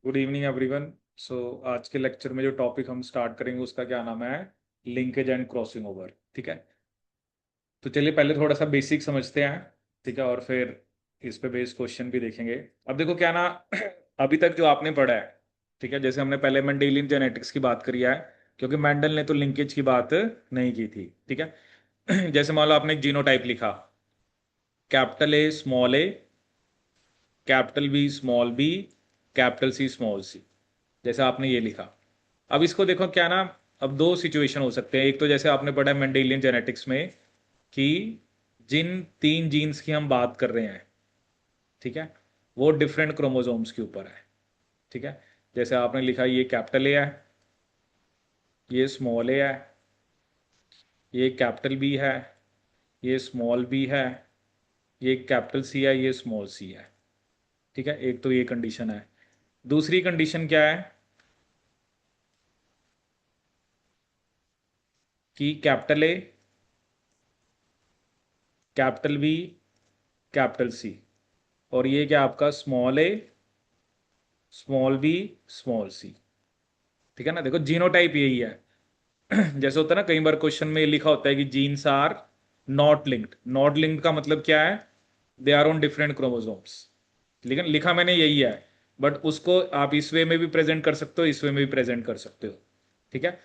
Good evening everyone. सो आज के lecture में जो टॉपिक हम स्टार्ट करेंगे उसका क्या नाम है? Linkage and crossing over. ठीक है, तो चलिए पहले थोड़ा सा बेसिक समझते हैं। ठीक है, और फिर इस पे बेस्ड क्वेश्चन भी देखेंगे। अब देखो क्या ना अभी तक जो आपने पढ़ा है, ठीक है, जैसे हमने पहले मेंडेलियन जेनेटिक्स की बात करी है, क्योंकि मेंडल ने तो लिंकेज की बात नहीं की थी। ठीक है जैसे मान लो आपने एक जीनोटाइप लिखा, capital A small A, capital B small B, capital C small C, जैसे आपने ये लिखा। अब इसको देखो क्या ना, अब दो सिचुएशन हो सकते हैं। एक तो जैसे आपने पढ़ा मेंडेलियन जेनेटिक्स में कि जिन तीन जीन्स की हम बात कर रहे हैं, ठीक है, वो डिफरेंट क्रोमोसोम्स के ऊपर है। ठीक है, जैसे आपने लिखा ये कैपिटल ए है, ये स्मॉल ए है, ये कैपिटल बी है, ये स्मॉल बी है, ये कैपिटल सी है, ये स्मॉल सी है। ठीक है, एक तो ये कंडीशन है। दूसरी कंडीशन क्या है कि capital A, capital B, capital C, और ये क्या आपका स्मॉल ए, स्मॉल बी, स्मॉल सी। ठीक है ना, देखो जीनोटाइप यही है जैसे होता है ना, कई बार क्वेश्चन में लिखा होता है कि genes are not linked. Not linked का मतलब क्या है? They are on different chromosomes. लेकिन लिखा मैंने यही है, बट उसको आप इस वे में भी प्रेजेंट कर सकते हो, इस वे में भी प्रेजेंट कर सकते हो। ठीक है,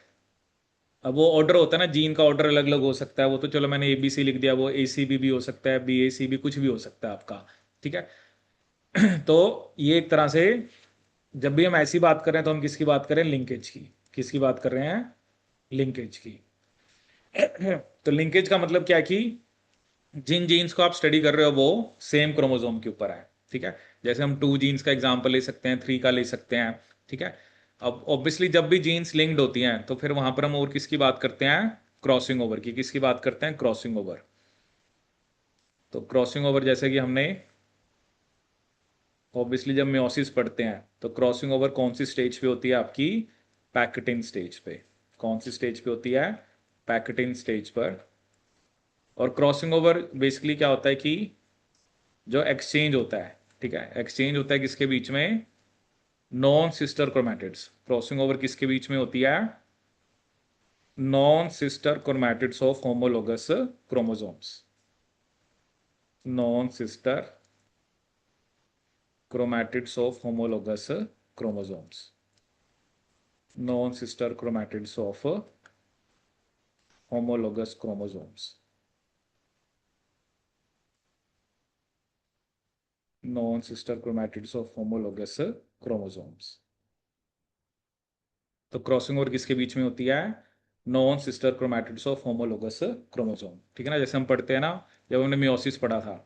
अब वो ऑर्डर होता है ना, जीन का ऑर्डर अलग अलग हो सकता है। वो तो चलो मैंने ABC लिख दिया, वो ACB भी हो सकता है, BAC भी, कुछ भी हो सकता है आपका। ठीक है तो ये एक तरह से, जब भी हम ऐसी बात कर रहे हैं तो हम किसकी बात करें? लिंकेज की। किसकी बात कर रहे हैं? लिंकेज की तो लिंकेज का मतलब क्या है कि जिन जीन्स को आप स्टडी कर रहे हो वो सेम क्रोमोसोम के ऊपर है। ठीक है, जैसे हम 2 जीन्स का एग्जांपल ले सकते हैं, 3 का ले सकते हैं। ठीक है, अब ऑब्वियसली जब भी जीन्स लिंक्ड होती हैं तो फिर वहां पर हम और किसकी बात करते हैं? क्रॉसिंग ओवर की। किसकी बात करते हैं? Crossing over. तो क्रॉसिंग ओवर जैसे कि हमने ऑब्वियसली जब मियोसिस पढ़ते हैं तो क्रॉसिंग ओवर कौन सी स्टेज पे होती है आपकी? पैकेटिन स्टेज पे। कौन सी स्टेज पे होती है? पैकेटिन स्टेज पर। और क्रॉसिंग ओवर बेसिकली क्या होता है कि जो एक्सचेंज होता है, ठीक है, एक्सचेंज होता है किसके बीच में? Non sister chromatids. Crossing over किसके बीच में होती है? Non sister chromatids of homologous chromosomes. Non sister chromatids of homologous chromosomes. Non sister chromatids of homologous chromosomes. Non sister chromatids of homologous chromosomes. तो क्रॉसिंग ओवर किसके बीच में होती है? Non sister chromatids of homologous chromosome. ठीक है ना, जैसे हम पढ़ते हैं ना, जब हमने मियोसिस पढ़ा था,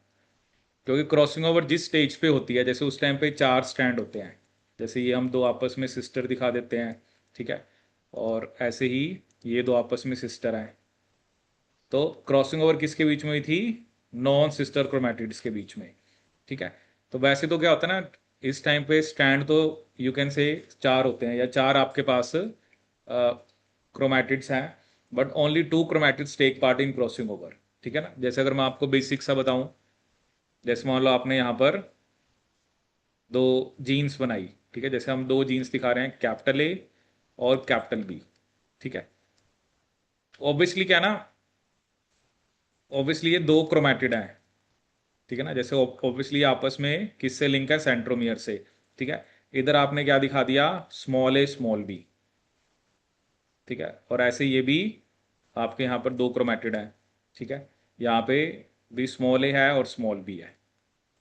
क्योंकि क्रॉसिंग ओवर जिस स्टेज पे होती है, जैसे उस टाइम पे 4 स्ट्रैंड होते हैं, जैसे ये हम दो आपस में सिस्टर दिखा देते हैं। ठीक है, और ऐसे ही ये दो आपस में सिस्टर हैं। तो क्रॉसिंग ओवर किसके बीच में हुई थी? नॉन सिस्टर क्रोमैटिड्स के बीच में। ठीक है, तो वैसे तो क्या होता है ना, इस टाइम पे स्ट्रैंड तो यू कैन से 4 होते हैं, या 4 आपके पास क्रोमैटिड्स हैं, but only 2 chromatids take part in crossing over. ठीक है ना, जैसे अगर मैं आपको बेसिक सा बताऊं, जैसे मान लो आपने यहाँ पर दो जीन्स बनाई। ठीक है, जैसे हम दो जीन्स दिखा रहे हैं, कैपिटल ए और कैपिटल बी। ठीक है, ऑब्वियसली क्या ना, ऑब्वियसली ये दो क्रोमैटिड हैं। ठीक है ना, जैसे ऑब्वियसली आपस में किससे लिंक है? सेंट्रोमियर से। ठीक है, इधर आपने क्या दिखा दिया? स्मॉल ए स्मॉल बी। ठीक है, और ऐसे ये भी आपके यहाँ पर दो क्रोमैटिड है। ठीक है, यहाँ पे भी स्मॉल ए है और स्मॉल बी है।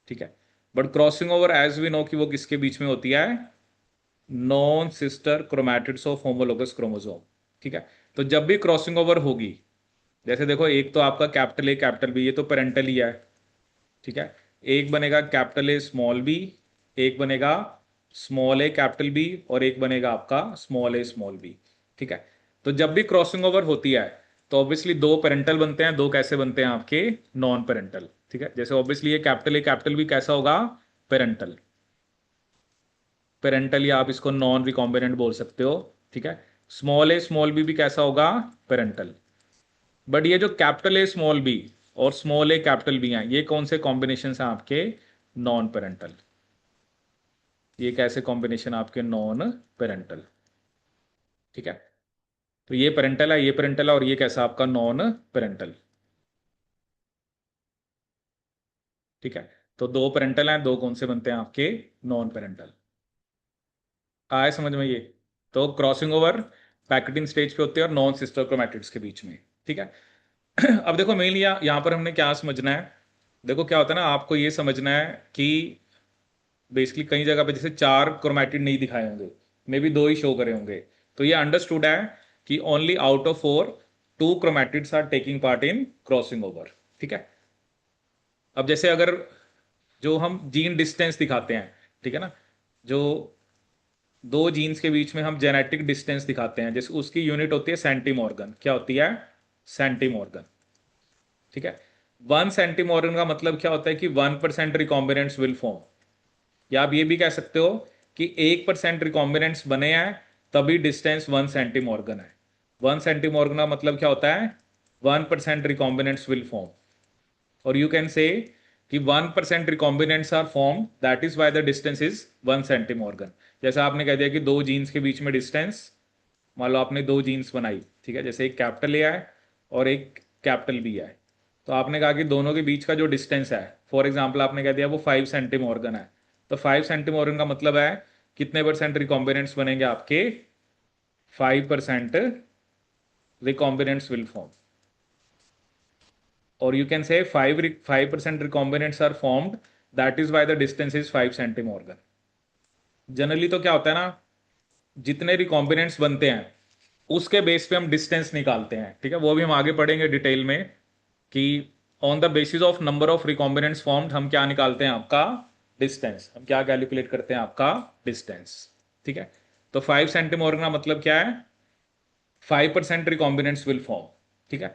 ठीक है, but crossing over as we know कि वो किसके बीच में होती है? Non sister chromatids of homologous chromosome. ठीक है, तो जब भी क्रॉसिंग ओवर होगी, जैसे देखो एक तो आपका कैपिटल ए कैपिटल बी, ये तो पेरेंटल ही है। ठीक है, एक बनेगा कैपिटल ए स्मॉल बी, एक बनेगा स्मॉल ए कैपिटल बी, और एक बनेगा आपका स्मॉल ए स्मॉल बी। ठीक है, तो जब भी क्रॉसिंग ओवर होती है तो ऑब्वियसली दो पेरेंटल बनते हैं, दो कैसे बनते हैं आपके? Non parental. ठीक है, जैसे ऑब्वियसली ये कैपिटल ए कैपिटल बी कैसा होगा? पेरेंटल। पेरेंटल, या आप इसको नॉन रिकॉम्बिनेंट बोल सकते हो। ठीक है, स्मॉल ए स्मॉल बी भी कैसा होगा? पेरेंटल। बट ये जो कैपिटल ए स्मॉल बी और स्मॉल ए कैपिटल बी हैं, ये कौन से कॉम्बिनेशन हैं आपके? Non parental. ये कैसे कॉम्बिनेशन आपके नॉन पेरेंटल। ठीक है, तो ये पेरेंटल है, ये पेरेंटल है, और ये कैसा आपका नॉन पेरेंटल। ठीक है, तो दो पेरेंटल हैं, दो कौन से बनते हैं आपके नॉन पेरेंटल। आए समझ में ये। तो क्रॉसिंग ओवर पैकेटिंग स्टेज पे होती है और नॉन सिस्टर क्रोमैटिड्स के बीच में। ठीक है। अब देखो मेनली यहाँ पर हमने क्या समझना है। देखो क्या होता है ना, आपको ये समझना है कि बेसिकली कई जगह पे जैसे चार क्रोमैटिड नहीं दिखाए होंगे, मे बी दो ही शो करे होंगे, तो ये अंडरस्टूड है कि only out of four two chromatids are taking part in crossing over. ठीक है। अब जैसे अगर जो हम जीन डिस्टेंस दिखाते हैं, ठीक है ना, जो दो जीन्स के बीच में हम जेनेटिक डिस्टेंस दिखाते हैं, जैसे उसकी यूनिट होती है सेंटीमॉर्गन। क्या होती है? सेंटीमॉर्गन। ठीक है। 1 सेंटीमॉर्गन का मतलब क्या होता है कि 1% रिकॉम्बिनेंट्स विल फॉर्म। या आप ये भी कह सकते हो कि 1% रिकॉम्बिनेंट्स बने हैं तभी डिस्टेंस 1 सेंटीमॉर्गन है। 1 सेंटीमॉर्गन का मतलब क्या होता है? 1% रिकॉम्बिनेंट्स विल फॉर्म। और यू कैन से कि 1% recombinants are form, that is why the distance is 1 centimorgan. जैसे आपने कह दिया कि दो जीन्स के बीच में डिस्टेंस, मान लो आपने दो जीन्स बनाई, ठीक है, जैसे एक कैपिटल ए है और एक कैपिटल बी है, तो आपने कहा कि दोनों के बीच का जो डिस्टेंस है, फॉर एग्जाम्पल आपने कह दिया वो 5 सेंटीमॉर्गन है, तो 5 सेंटीमॉर्गन का मतलब है कितने परसेंट रिकॉम्बिनेंट्स बनेंगे आपके? 5% रिकॉम्बिनेंट्स विल फॉर्म। और you can say 5% recombinants are formed, that is why the distance is 5 centimorgan. Generally तो क्या होता है ना, जितने रिकॉम्बिनेंट्स बनते हैं उसके बेस पे हम डिस्टेंस निकालते हैं। ठीक है, वो भी हम आगे पढ़ेंगे डिटेल में कि on the basis of number of recombinants formed हम क्या निकालते हैं आपका डिस्टेंस, हम क्या कैलकुलेट करते हैं आपका डिस्टेंस। ठीक है, तो 5 सेंटीमॉर्गन का मतलब क्या है? 5% रिकॉम्बिनेंट्स विल फॉर्म। ठीक है।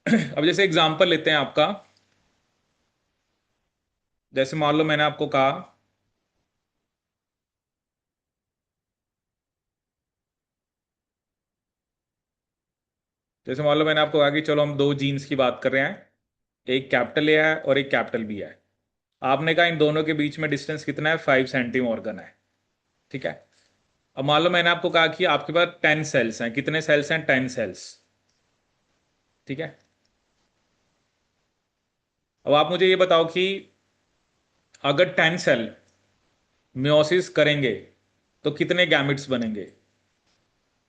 अब जैसे एग्जांपल लेते हैं आपका, जैसे मान लो मैंने आपको कहा, जैसे मान लो मैंने आपको कहा कि चलो हम दो जीन्स की बात कर रहे हैं, एक कैपिटल ए है और एक कैपिटल बी है। आपने कहा इन दोनों के बीच में डिस्टेंस कितना है? 5 सेंटीमॉर्गन है। ठीक है। अब मान लो मैंने आपको कहा कि आपके पास 10 सेल्स हैं। कितने सेल्स हैं? 10 सेल्स। ठीक है। अब आप मुझे ये बताओ कि अगर 10 सेल म्योसिस करेंगे तो कितने गैमिट्स बनेंगे?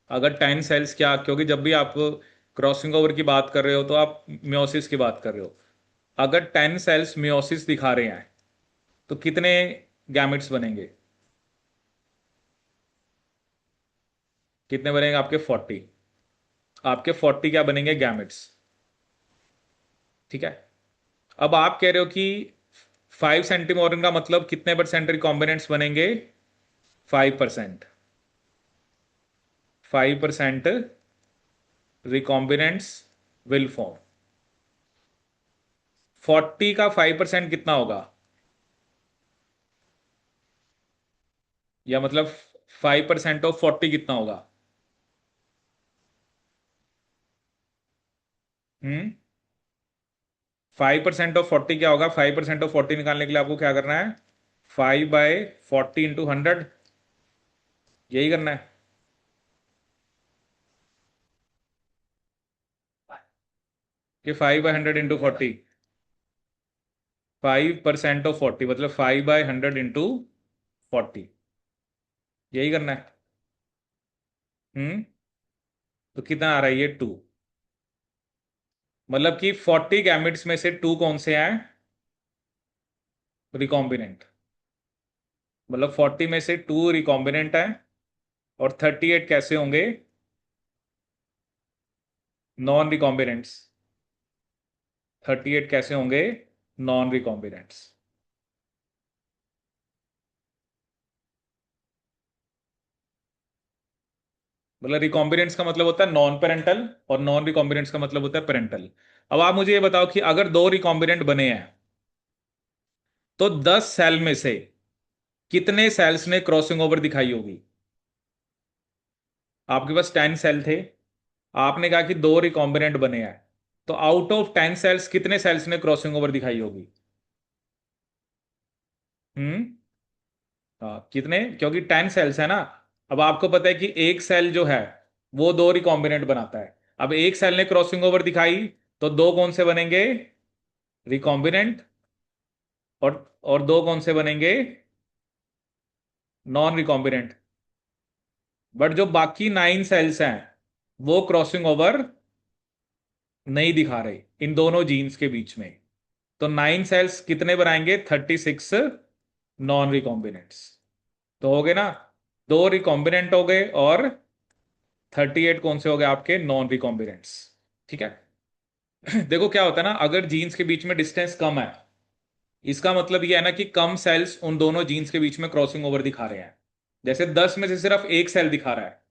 अगर 10 सेल्स, क्या, क्योंकि जब भी आप क्रॉसिंग ओवर की बात कर रहे हो तो आप म्योसिस की बात कर रहे हो। अगर 10 सेल्स म्योसिस दिखा रहे हैं तो कितने गैमिट्स बनेंगे? कितने बनेंगे आपके? 40। आपके 40 क्या बनेंगे? गैमिट्स। ठीक है। अब आप कह रहे हो कि 5 सेंटीमॉर्गन का मतलब कितने परसेंट रिकॉम्बिनेंट्स बनेंगे? 5%। 5% रिकॉम्बिनेंट्स विल फॉर्म। 40 का 5% कितना होगा? या मतलब 5% ऑफ 40 कितना होगा? 5% ऑफ 40 क्या होगा? 5% ऑफ 40 निकालने के लिए आपको क्या करना है? 5/40 × 100, यही करना है। कि 5/100 × 40, 5% ऑफ 40 मतलब 5/100 × 40, यही करना है। हम्म तो कितना आ रहा है ये? 2। मतलब कि 40 गैमिट्स में से टू कौन से हैं? रिकॉम्बिनेंट। मतलब 40 में से टू रिकॉम्बिनेंट है, और 38 कैसे होंगे? Non recombinants. 38 कैसे होंगे? Non recombinants. मतलब रिकॉम्बिनेंट्स का मतलब होता है नॉन पेरेंटल, और नॉन रिकॉम्बिनेंट्स का मतलब होता है पेरेंटल। अब आप मुझे ये बताओ कि अगर दो रिकॉम्बिनेंट बने हैं तो 10 सेल में से कितने सेल्स ने क्रॉसिंग ओवर दिखाई होगी? आपके पास 10 सेल थे, आपने कहा कि दो रिकॉम्बिनेंट बने हैं, तो आउट ऑफ 10 सेल्स कितने सेल्स ने क्रॉसिंग ओवर दिखाई होगी? हम्म हाँ कितने, क्योंकि 10 सेल्स है ना। अब आपको पता है कि एक सेल जो है वो दो रिकॉम्बिनेंट बनाता है। अब एक सेल ने क्रॉसिंग ओवर दिखाई, तो दो कौन से बनेंगे, रिकॉम्बिनेंट। और दो कौन से बनेंगे, नॉन रिकॉम्बिनेंट। बट जो बाकी 9 सेल्स हैं वो क्रॉसिंग ओवर नहीं दिखा रहे इन दोनों जीन्स के बीच में। तो 9 सेल्स कितने बनाएंगे, 36 नॉन रिकॉम्बिनेंट्स। तो हो गए ना, दो रिकॉम्बिनेंट हो गए और 38 कौन से हो गए आपके, नॉन रिकॉम्बिनेंट्स। ठीक है। देखो क्या होता है ना, अगर जीन्स के बीच में डिस्टेंस कम है, इसका मतलब ये है ना कि कम सेल्स उन दोनों जीन्स के बीच में क्रॉसिंग ओवर दिखा रहे हैं। जैसे 10 में से सिर्फ एक सेल दिखा रहा है,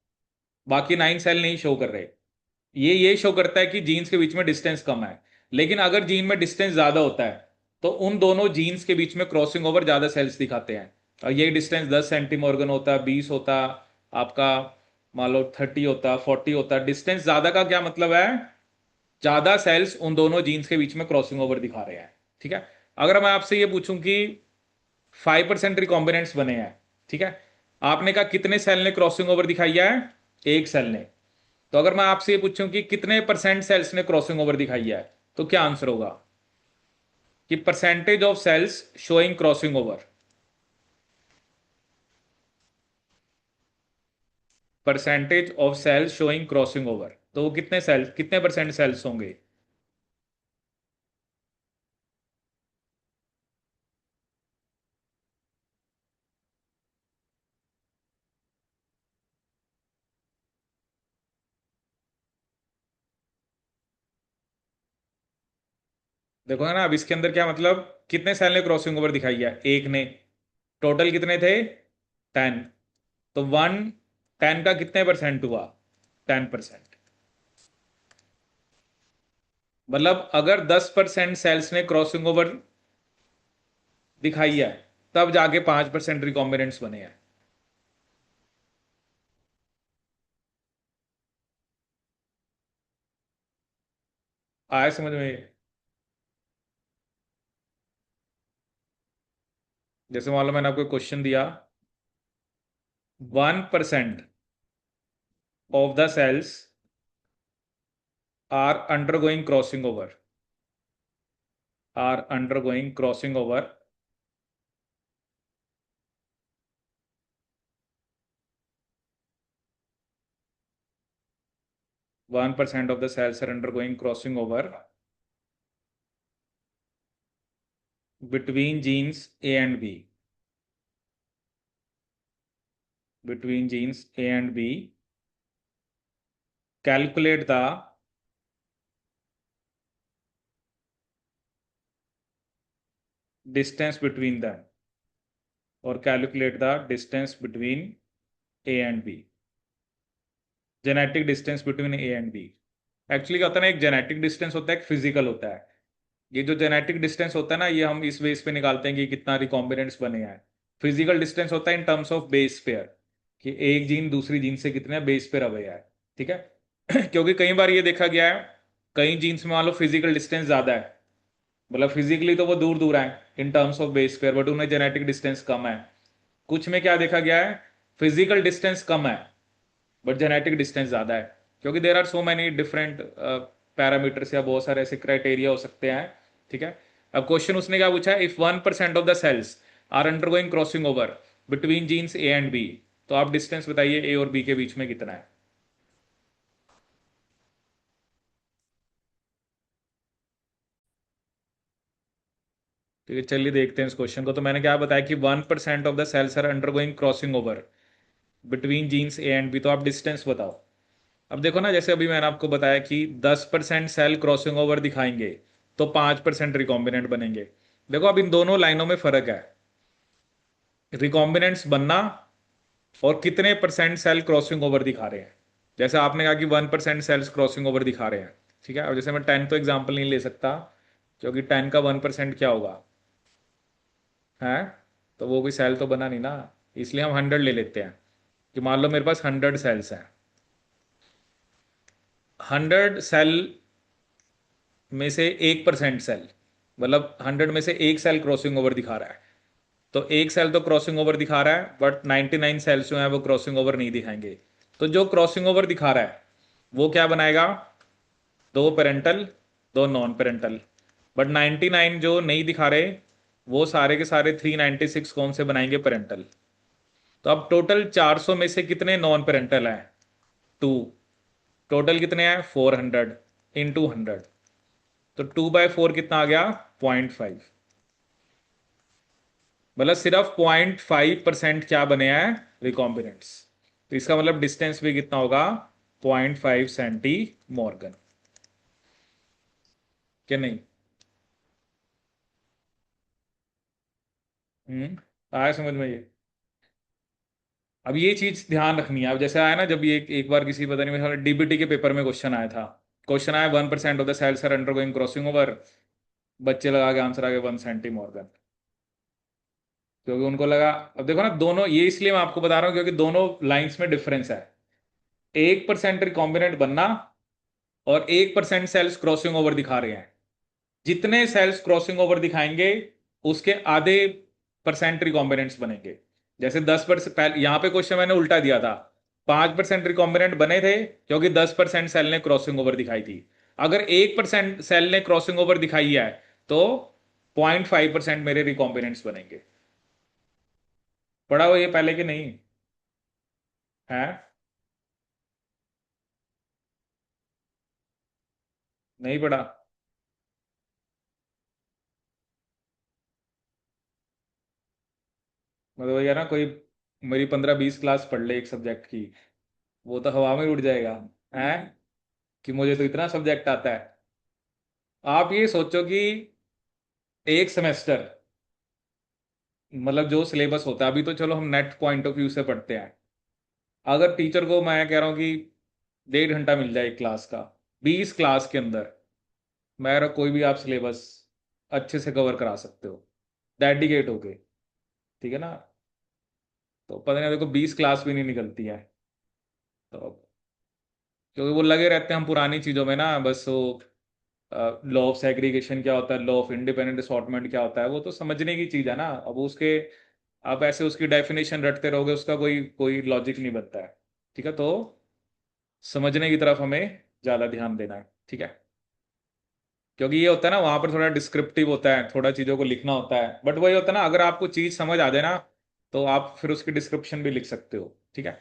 बाकी 9 सेल नहीं शो कर रहे। ये शो करता है कि जीन्स के बीच में डिस्टेंस कम है। लेकिन अगर जीन में डिस्टेंस ज्यादा होता है, तो उन दोनों जीन्स के बीच में क्रॉसिंग ओवर ज्यादा सेल्स दिखाते हैं। और ये डिस्टेंस 10 सेंटीमॉर्गन होता, 20 होता, आपका मान लो 30 होता, 40 होता। डिस्टेंस ज्यादा का क्या मतलब है, ज्यादा सेल्स उन दोनों जीन्स के बीच में क्रॉसिंग ओवर दिखा रहे हैं। ठीक है। अगर मैं आपसे ये पूछूं कि 5% रिकॉम्बिनेंट्स बने हैं, ठीक है, आपने कहा कितने सेल ने क्रॉसिंग ओवर दिखाई है, एक सेल ने। तो अगर मैं आपसे ये पूछूं कि कितने परसेंट सेल्स ने क्रॉसिंग ओवर दिखाई है, तो क्या आंसर होगा, कि percentage of cells showing crossing over. Percentage of cells showing crossing over, तो वो कितने सेल्स, कितने परसेंट सेल्स होंगे। देखो है ना, अब इसके अंदर क्या मतलब, कितने सेल ने क्रॉसिंग ओवर दिखाई है, एक ने। टोटल कितने थे, 10। तो 10 का कितने परसेंट हुआ, 10%। मतलब अगर 10% सेल्स ने क्रॉसिंग ओवर दिखाई है, तब जाके 5% रिकॉम्बिनेंट्स बने हैं। आया समझ में। जैसे मान लो मैंने आपको क्वेश्चन दिया, 1% of the cells are undergoing crossing over, are undergoing crossing over 1% of the cells are undergoing crossing over between genes A and B. Between genes A and B. Calculate the distance between them. और calculate the distance between A and B. Genetic distance between A and B. Actually क्या होता है ना, एक genetic distance होता है, एक physical होता है। ये जो जेनेटिक डिस्टेंस होता है ना, ये हम इस बेस पे निकालते हैं कि कितना रिकॉम्बिनेंट्स बने हैं। फिजिकल डिस्टेंस होता है in terms of base pair, कि एक जीन दूसरी जीन से कितने बेस पेयर अवे है। ठीक है। क्योंकि कई बार ये देखा गया है, कई जीन्स में मान लो फिजिकल डिस्टेंस ज्यादा है, मतलब फिजिकली तो वो दूर दूर है in terms of base pair, but उन्हें जेनेटिक डिस्टेंस कम है। कुछ में क्या देखा गया है, फिजिकल डिस्टेंस कम है बट जेनेटिक डिस्टेंस ज्यादा है। क्योंकि there are so many different parameters या बहुत सारे ऐसे क्राइटेरिया हो सकते हैं। ठीक है। अब क्वेश्चन उसने क्या पूछा है, if 1% of the cells are undergoing crossing over between genes A and B, तो आप डिस्टेंस बताइए ए और बी के बीच में कितना है। ठीक है, चलिए देखते हैं इस क्वेश्चन को। तो मैंने क्या बताया कि 1% of the cells are undergoing crossing over between genes A and B, तो आप डिस्टेंस बताओ। अब देखो ना, जैसे अभी मैंने आपको बताया कि 10% सेल क्रॉसिंग ओवर दिखाएंगे तो 5% रिकॉम्बिनेंट बनेंगे। देखो अब इन दोनों लाइनों में फर्क है, रिकॉम्बिनेंट्स बनना और कितने परसेंट सेल क्रॉसिंग ओवर दिखा रहे हैं। जैसे आपने कहा कि 1% सेल्स क्रॉसिंग ओवर दिखा रहे हैं। ठीक है। अब जैसे मैं 10 तो एग्जाम्पल नहीं ले सकता, क्योंकि 10 का 1% क्या होगा, है, तो वो कोई सेल तो बना नहीं ना। इसलिए हम 100 ले लेते हैं, कि मान लो मेरे पास 100 सेल्स हैं। 100 सेल में से 1% सेल, मतलब 100 में से एक सेल क्रॉसिंग ओवर दिखा रहा है, तो एक सेल तो क्रॉसिंग ओवर दिखा रहा है, बट 99 सेल्स जो है वो क्रॉसिंग ओवर नहीं दिखाएंगे। तो जो क्रॉसिंग ओवर दिखा रहा है वो क्या बनाएगा? दो पेरेंटल, दो नॉन पेरेंटल। बट 99 जो नहीं दिखा रहे, वो सारे के सारे 396 कौन से बनाएंगे? पेरेंटल। तो अब टोटल 400 में से कितने नॉन पेरेंटल हैं? टू। टोटल कितने हैं? 400 इंटू 100। तो 2/4 कितना आ गया? 0.5। मतलब सिर्फ 0.5% क्या बने हैं? रिकॉम्बिनेंट्स। तो इसका मतलब डिस्टेंस भी कितना होगा? 0.5 सेंटीमॉर्गन। क्या नहीं? आया समझ में ये? अब ये चीज ध्यान रखनी है। अब जैसे आया ना, जब ये एक बार किसी, पता नहीं, मेरे डीबीटी के पेपर में क्वेश्चन आया था। क्वेश्चन आया 1% of the cells are undergoing crossing over. बच्चे लगा के आंसर आ गया 1 सेंटीमॉर्गन। क्योंकि उनको लगा, अब देखो ना, दोनों ये इसलिए मैं आपको बता रहा हूँ क्योंकि दोनों लाइंस में डिफरेंस है। 1% रिकॉम्बिनेंट बनना और 1% सेल्स क्रॉसिंग ओवर दिखा रहे हैं। जितने सेल्स क्रॉसिंग ओवर दिखाएंगे उसके आधे परसेंट रिकॉम्बिनेंट्स बनेंगे। जैसे 10%, यहां पे क्वेश्चन मैंने उल्टा दिया था। 5% रिकॉम्बिनेंट बने थे क्योंकि 10% सेल ने क्रॉसिंग ओवर दिखाई थी। अगर 1% सेल ने क्रॉसिंग ओवर दिखाई है तो 0.5% मेरे रिकॉम्बिनेंट्स बनेंगे। पढ़ा हो ये पहले कि नहीं? है? नहीं पढ़ा? मतलब यार ना, कोई मेरी 15-20 क्लास पढ़ ले एक सब्जेक्ट की, वो तो हवा में उड़ जाएगा। है कि मुझे तो इतना सब्जेक्ट आता है। आप ये सोचो कि एक सेमेस्टर, मतलब जो सिलेबस होता है, अभी तो चलो हम नेट पॉइंट ऑफ व्यू से पढ़ते हैं। अगर टीचर को मैं कह रहा हूँ कि 1.5 घंटा मिल जाए एक क्लास का, 20 क्लास के अंदर मेरा कोई भी आप सिलेबस अच्छे से कवर करा सकते हो, डेडिकेट होके। ठीक है ना? तो पता नहीं, देखो 20 क्लास भी नहीं निकलती है। तो क्योंकि वो लगे रहते हैं हम पुरानी चीजों में ना, बस वो लॉ ऑफ सेग्रीगेशन क्या होता है, लॉ ऑफ इंडिपेंडेंट असॉर्टमेंट क्या होता है, वो तो समझने की चीज है ना। अब उसके आप ऐसे उसकी डेफिनेशन रटते रहोगे, उसका कोई कोई लॉजिक नहीं बनता है। ठीक है? तो समझने की तरफ हमें ज्यादा ध्यान देना है। ठीक है? क्योंकि ये होता है ना, वहां पर थोड़ा डिस्क्रिप्टिव होता है, थोड़ा चीजों को लिखना होता है, बट वही होता है ना, अगर आपको चीज समझ आ जाए ना, तो आप फिर उसकी डिस्क्रिप्शन भी लिख सकते हो। ठीक है?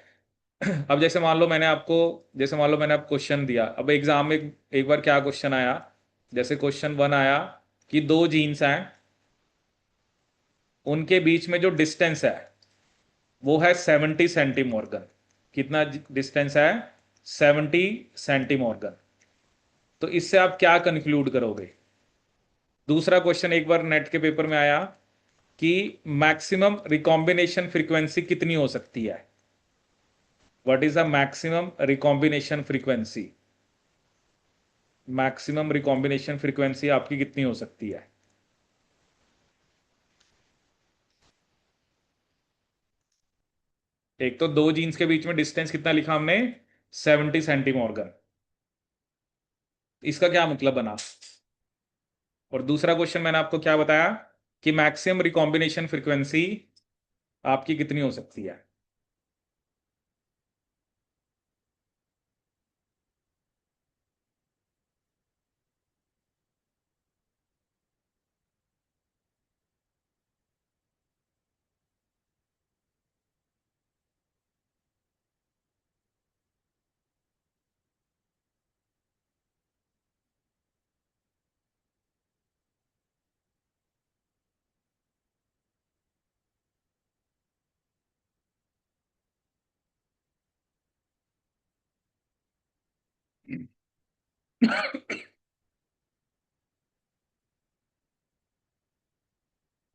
अब जैसे मान लो मैंने आपको क्वेश्चन दिया, अब एग्जाम में एक बार क्या क्वेश्चन आया, जैसे क्वेश्चन 1 आया कि दो जीन्स हैं, उनके बीच में जो डिस्टेंस है वो है 70 सेंटीमॉर्गन। कितना डिस्टेंस है? 70 सेंटीमॉर्गन। तो इससे आप क्या कंक्लूड करोगे? दूसरा क्वेश्चन एक बार नेट के पेपर में आया कि मैक्सिमम रिकॉम्बिनेशन फ्रीक्वेंसी कितनी हो सकती है? What is the maximum recombination frequency? Maximum recombination frequency आपकी कितनी हो सकती है? एक तो दो जीन्स के बीच में डिस्टेंस कितना लिखा हमने? 70 सेंटीमॉर्गन। इसका क्या मतलब बना? और दूसरा क्वेश्चन मैंने आपको क्या बताया कि मैक्सिमम रिकॉम्बिनेशन फ्रीक्वेंसी आपकी कितनी हो सकती है?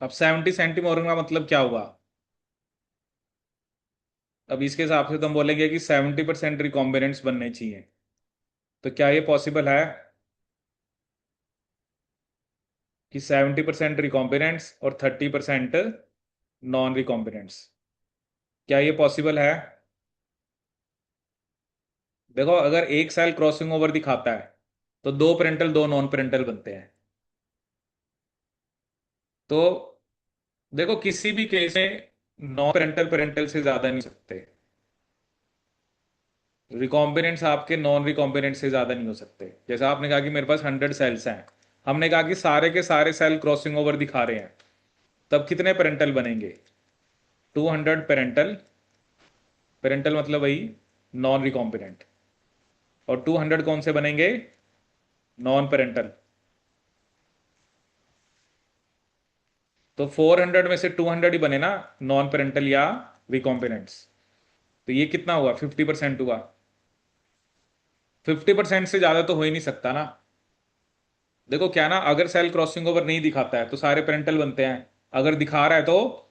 अब 70 सेंटीमॉर्गन का मतलब क्या हुआ? अब इसके हिसाब से तो हम बोलेंगे कि 70% रिकॉम्बिनेंट्स बनने चाहिए। तो क्या ये पॉसिबल है कि 70% रिकॉम्बिनेंट्स और 30% नॉन रिकॉम्बिनेंट्स? क्या ये पॉसिबल है? देखो, अगर एक सेल क्रॉसिंग ओवर दिखाता है तो दो पेरेंटल दो नॉन पेरेंटल बनते हैं। तो देखो किसी भी केस में नॉन पेरेंटल पेरेंटल से ज्यादा नहीं हो सकते। रिकॉम्बिनेंट्स आपके नॉन रिकॉम्बिनेंट से ज्यादा नहीं हो सकते। जैसे आपने कहा कि मेरे पास 100 सेल्स हैं, हमने कहा कि सारे के सारे सेल क्रॉसिंग ओवर दिखा रहे हैं, तब कितने पेरेंटल बनेंगे? 200 पेरेंटल। पेरेंटल मतलब वही नॉन रिकॉम्बिनेंट। और 200 कौन से बनेंगे? Non parental. तो 400 में से 200 ही बने ना नॉन पेरेंटल या रिकॉम्बिनेंट्स। तो ये कितना हुआ? 50% हुआ। 50% से ज्यादा तो हो ही नहीं सकता ना। देखो क्या ना, अगर सेल क्रॉसिंग ओवर नहीं दिखाता है तो सारे पेरेंटल बनते हैं, अगर दिखा रहा है तो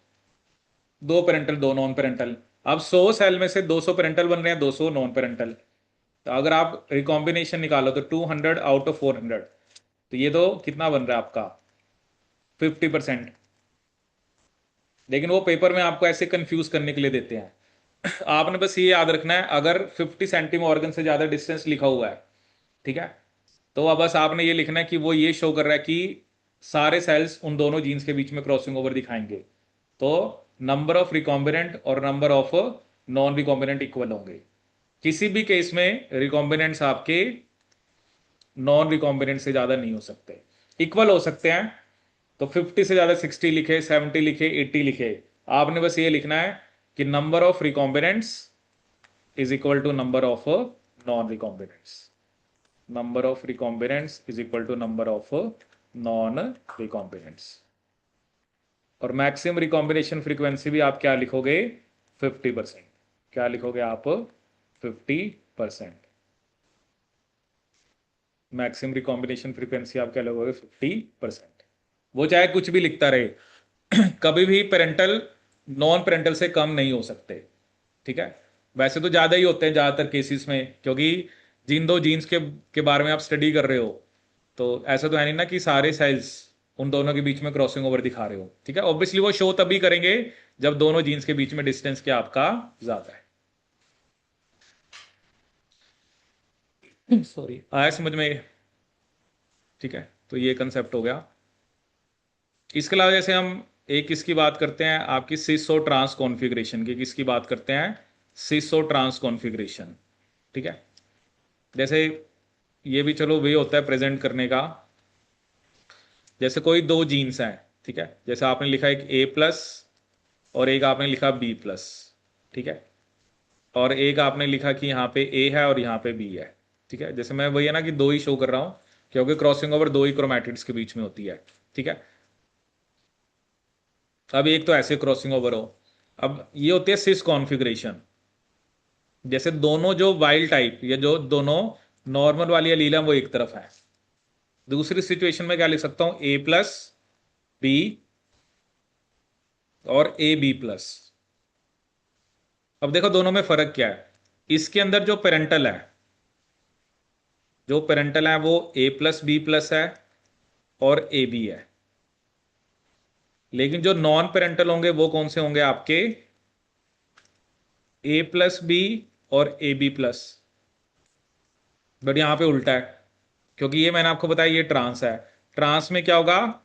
दो पेरेंटल दो नॉन पेरेंटल। अब 100 सेल में से 200 पेरेंटल बन रहे हैं, 200 नॉन पेरेंटल। तो अगर आप रिकॉम्बिनेशन निकालो तो 200 आउट ऑफ 400, तो ये तो कितना बन रहा है आपका? 50%। लेकिन वो पेपर में आपको ऐसे कंफ्यूज करने के लिए देते हैं। आपने बस ये याद रखना है, अगर 50 सेंटीम ऑर्गन से ज्यादा डिस्टेंस लिखा हुआ है, ठीक है, तो अब बस आपने ये लिखना है कि वो ये शो कर रहा है कि सारे सेल्स उन दोनों जीन्स के बीच में क्रॉसिंग ओवर दिखाएंगे। तो नंबर ऑफ रिकॉम्बिनेंट और number of non recombinant equal होंगे। किसी भी केस में रिकॉम्बिनेंट्स आपके नॉन रिकॉम्बिनेंट से ज्यादा नहीं हो सकते। इक्वल हो सकते हैं तो 50 से ज्यादा 60 लिखे, 70 लिखे, 80 लिखे, आपने बस ये लिखना है कि number of recombinants is equal to number of non recombinants. Number of recombinants is equal to number of non recombinants. और मैक्सिमम रिकॉम्बिनेशन फ्रीक्वेंसी भी आप क्या लिखोगे? 50%। क्या लिखोगे आप? 50%। मैक्सिमम रिकॉम्बिनेशन फ्रीक्वेंसी आप क्या लिखोगे? 50%। वो चाहे कुछ भी लिखता रहे, कभी भी पेरेंटल नॉन पेरेंटल से कम नहीं हो सकते। ठीक है। वैसे तो ज्यादा ही होते हैं ज्यादातर केसेस में, क्योंकि जिन दो जीन्स के बारे में आप स्टडी कर रहे हो, तो ऐसा तो है नहीं ना कि सारे सेल्स उन दोनों के बीच में क्रॉसिंग ओवर दिखा रहे हो। ठीक है, ऑब्वियसली वो शो तभी करेंगे जब दोनों जीन्स के बीच में डिस्टेंस क्या आपका ज्यादा है। सॉरी, आया समझ में? ठीक है, तो ये कंसेप्ट हो गया। इसके अलावा जैसे हम एक इसकी बात करते हैं आपकी सिस और ट्रांस कॉन्फ़िगरेशन की, किसकी बात करते हैं? सिस और ट्रांस कॉन्फ़िगरेशन। ठीक है। जैसे ये भी चलो वे होता है प्रेजेंट करने का। जैसे कोई दो जीन्स हैं, ठीक है, जैसे आपने लिखा एक A+ और एक आपने लिखा B+। ठीक है। और एक आपने लिखा कि यहाँ पे A है और यहाँ पे B है। ठीक है, जैसे मैं वही है ना कि दो ही शो कर रहा हूँ, क्योंकि क्रॉसिंग ओवर दो ही क्रोमैटिड्स के बीच में होती है। ठीक है। अब एक तो ऐसे क्रॉसिंग ओवर हो। अब ये होती है सिस कॉन्फ़िगरेशन। जैसे दोनों जो वाइल्ड टाइप या जो दोनों नॉर्मल वाली एलील है वो एक तरफ है। दूसरी सिचुएशन में क्या लिख सकता हूं? A+B और AB+। अब देखो दोनों में फर्क क्या है। इसके अंदर जो पेरेंटल है, जो पेरेंटल है वो A+B+ है और AB है। लेकिन जो नॉन पेरेंटल होंगे वो कौन से होंगे आपके? A+B और AB+। बट यहां पे उल्टा है, क्योंकि ये मैंने आपको बताया ये ट्रांस है। ट्रांस में क्या होगा?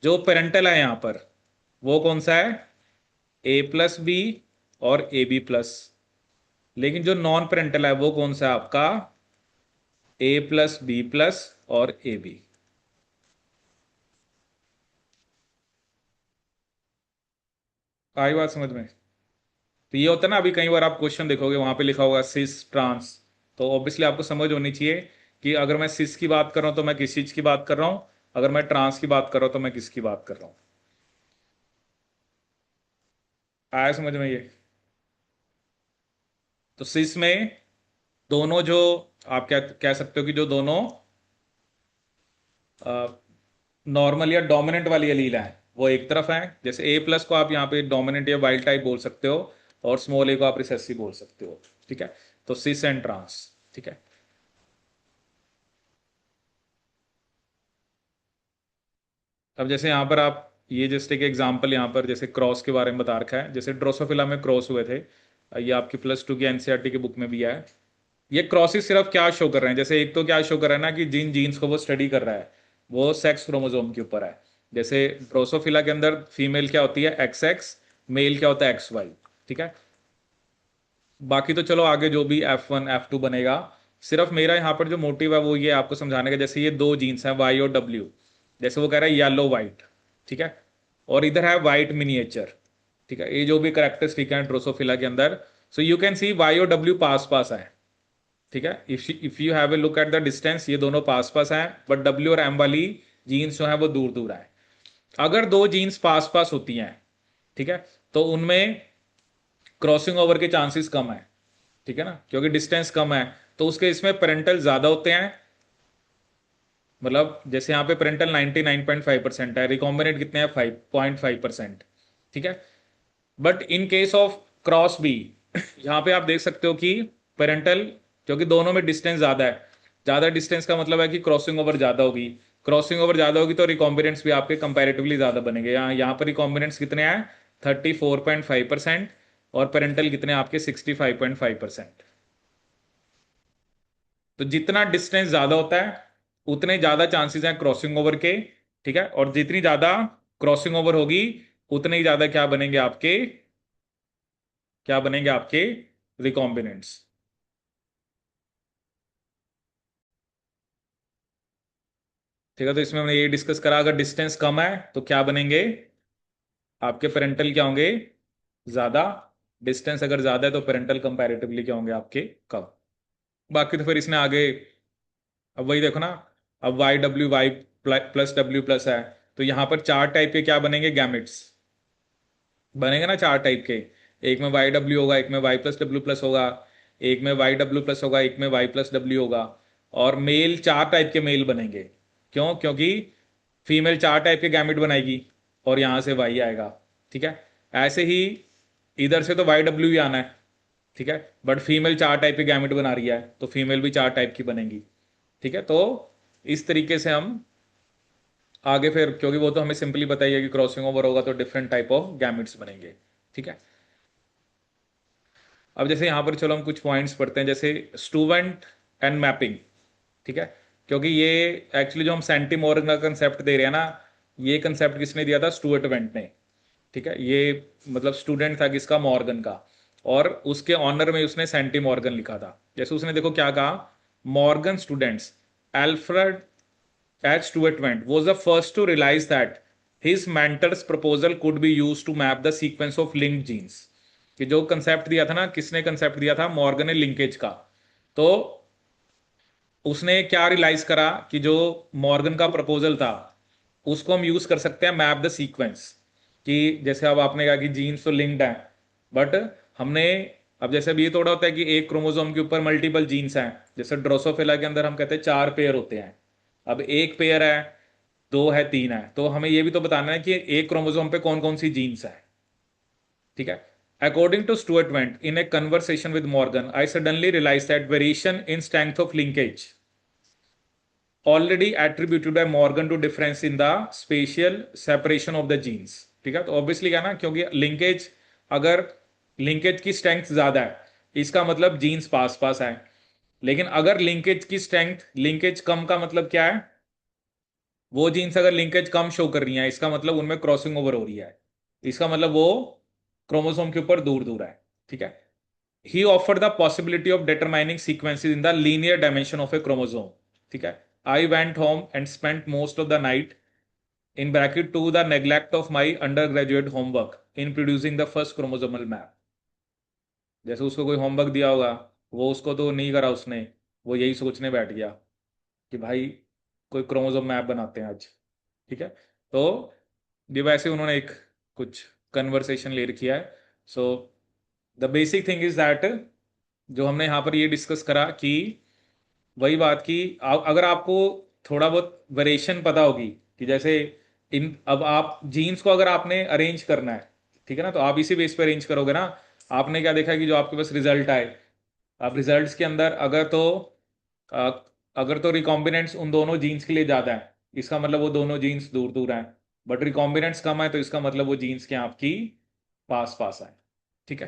जो पेरेंटल है यहां पर वो कौन सा है? A+B और AB+। लेकिन जो नॉन पेरेंटल है वो कौन सा है आपका? A+B+ और AB। आई बात समझ में? तो ये होता है ना, अभी कई बार आप क्वेश्चन देखोगे वहां पे लिखा होगा सिस ट्रांस। तो ऑब्वियसली आपको समझ होनी चाहिए कि अगर मैं सिस की बात कर रहा हूं तो मैं किस चीज की बात कर रहा हूं, अगर मैं ट्रांस की बात कर रहा हूं तो मैं किसकी बात कर रहा हूं। आया समझ में ये? तो सिस में दोनों जो आप क्या कह सकते हो कि जो दोनों नॉर्मल या डोमिनेंट वाली एलील है वो एक तरफ है। जैसे A+ को आप यहाँ पे डोमिनेंट या वाइल्ड टाइप बोल सकते हो, और स्मॉल a को आप रिसेसिव बोल सकते हो। ठीक है। तो सिस एंड ट्रांस। ठीक है। अब जैसे यहाँ पर आप ये जस्ट एक एग्जांपल यहाँ पर जैसे क्रॉस के बारे में बता रखा है, जैसे ड्रोसोफिला में क्रॉस हुए थे। ये आपकी +2 की एनसीईआरटी की बुक में भी है। ये क्रॉसेस सिर्फ क्या शो कर रहे हैं? जैसे एक तो क्या शो कर रहा है ना कि जिन जीन्स को वो स्टडी कर रहा है वो सेक्स क्रोमोसोम के ऊपर है। जैसे ड्रोसोफिला के अंदर फीमेल क्या होती है XX, मेल क्या होता है XY। ठीक है, बाकी तो चलो आगे जो भी F1 F2 बनेगा, सिर्फ मेरा यहाँ पर जो मोटिव है वो ये आपको समझाने का, जैसे ये दो जीन्स हैं Y और W, जैसे वो कह रहा है येलो वाइट, ठीक है, और इधर है वाइट मिनिएचर। ठीक है, ये जो भी करेक्टरिस्टिक है ड्रोसोफिला के अंदर, so you can see Y और W पास पास है। ठीक है, if you have a look at the distance, ये दोनों पास पास हैं, बट W और M वाली जीन्स जो है वो दूर दूर है। अगर दो जीन्स पास पास होती हैं, ठीक है, तो उनमें क्रॉसिंग ओवर के चांसेस कम है। ठीक है ना, क्योंकि डिस्टेंस कम है, तो उसके इसमें पेरेंटल ज्यादा होते हैं। मतलब जैसे यहाँ पे पेरेंटल 99.5% है, रिकॉम्बिनेंट कितने हैं 5.5%। ठीक है, but in case of cross B, यहाँ पे आप देख सकते हो कि पेरेंटल, क्योंकि दोनों में डिस्टेंस ज्यादा है, ज्यादा डिस्टेंस का मतलब है कि क्रॉसिंग ओवर ज्यादा होगी, क्रॉसिंग ओवर ज्यादा होगी तो रिकॉम्बिनेंट्स भी आपके कंपैरेटिवली ज्यादा बनेंगे। यहाँ पर रिकॉम्बिनेंट्स कितने हैं 34.5%, और पेरेंटल कितने हैं आपके 65.5%। तो जितना डिस्टेंस ज्यादा होता है उतने ज्यादा चांसेस हैं क्रॉसिंग ओवर के। ठीक है, और जितनी ज्यादा क्रॉसिंग ओवर होगी उतने ही ज्यादा क्या बनेंगे आपके, क्या बनेंगे आपके रिकॉम्बिनेंट्स। ठीक है, तो इसमें हमने ये डिस्कस करा, अगर डिस्टेंस कम है तो क्या बनेंगे आपके पेरेंटल, क्या होंगे ज्यादा, डिस्टेंस अगर ज्यादा है तो पेरेंटल कंपैरेटिवली क्या होंगे आपके कम। बाकी तो फिर इसने आगे, अब वही देखो ना, अब YW प्लस W प्लस है, तो यहां पर चार टाइप के क्या बनेंगे गैमेट्स बनेंगे ना, चार टाइप के। एक में YW होगा, एक में Y प्लस W प्लस होगा, एक में YW प्लस होगा, एक में Y प्लस W होगा। और मेल चार टाइप के मेल बनेंगे। क्यों? क्योंकि फीमेल चार टाइप के गैमेट बनाएगी और यहां से Y आएगा। ठीक है, ऐसे ही इधर से तो YW ही आना है। ठीक है, बट फीमेल चार टाइप के गैमेट बना रही है तो फीमेल भी चार टाइप की बनेगी। ठीक है, तो इस तरीके से हम आगे फिर, क्योंकि वो तो हमें सिंपली बताइए कि क्रॉसिंग ओवर होगा तो डिफरेंट टाइप ऑफ गैमेट्स बनेंगे। ठीक है, अब जैसे यहां पर चलो हम कुछ पॉइंट्स पढ़ते हैं, जैसे स्टूवेंट एंड मैपिंग। ठीक है, क्योंकि ये एक्चुअली जो हम सेंटीमोर का कंसेप्ट दे रहे हैं ना, ये कंसेप्ट किसने दिया था, स्टुअर्ट वेंट ने। ठीक है, ये मतलब स्टूडेंट था किसका, मॉर्गन का, और उसके ऑनर में उसने सेंटी मॉर्गन लिखा था। जैसे उसने देखो क्या कहा, Morgan students Alfred H. Stuart Went was the first to realize that his mentor's proposal could be used to map the sequence of linked genes। कि जो कंसेप्ट दिया था ना, किसने कंसेप्ट दिया था, मॉर्गन ने, लिंकेज का। तो उसने क्या रियलाइज करा कि जो मॉर्गन का प्रपोजल था उसको हम यूज कर सकते हैं मैप द सीक्वेंस। कि जैसे अब आपने कहा कि जीन्स तो लिंक्ड है, बट हमने, अब जैसे अब ये थोड़ा होता है कि एक क्रोमोसोम के ऊपर मल्टीपल जीन्स हैं, जैसे ड्रोसोफिला के अंदर हम कहते हैं चार पेयर होते हैं। अब एक पेयर है, दो है, तीन है, तो हमें ये भी तो बताना है कि एक क्रोमोसोम पे कौन कौन सी जीन्स है। ठीक है, according to Stuart went in a conversation with Morgan, I suddenly realize that variation in strength of linkage already attributed by Morgan to difference in the spatial separation of the genes। ठीक है, तो obviously क्या ना, क्योंकि linkage, अगर linkage की strength ज्यादा है इसका मतलब जीन्स पास पास है, लेकिन अगर लिंकेज की स्ट्रेंथ, लिंकेज कम का मतलब क्या है, वो जीन्स अगर लिंकेज कम शो कर रही है इसका मतलब उनमें क्रॉसिंग ओवर हो रही है, इसका मतलब वो क्रोमोसोम के ऊपर दूर दूर है। ठीक है, he offered the possibility of determining sequences in the linear dimension of a chromosome। ठीक है, I went home and spent most of the night in bracket to the neglect of my undergraduate homework in producing the first chromosomal map। जैसे उसको कोई homework दिया होगा, वो उसको तो नहीं करा उसने, वो यही सोचने बैठ गया कि भाई कोई क्रोमोसोम मैप बनाते हैं आज। ठीक है, तो ये वैसे उन्होंने एक कुछ कन्वर्सेशन ले रखी है। So the basic thing is that, जो हमने यहाँ पर ये डिस्कस करा कि वही बात की, अगर आपको थोड़ा बहुत वेरिएशन पता होगी कि जैसे इन, अब आप जीन्स को अगर आपने अरेंज करना है, ठीक है ना, तो आप इसी बेस पे अरेंज करोगे ना। आपने क्या देखा कि जो आपके पास रिजल्ट आए, अब रिजल्ट्स के अंदर अ, अगर तो रिकॉम्बिनेंट्स उन दोनों जीन्स के लिए ज्यादा है, इसका मतलब वो दोनों जीन्स दूर दूर हैं। बट रिकॉम्बिनेंट्स कम है तो इसका मतलब वो जीन्स के आपकी पास पास है। ठीक है,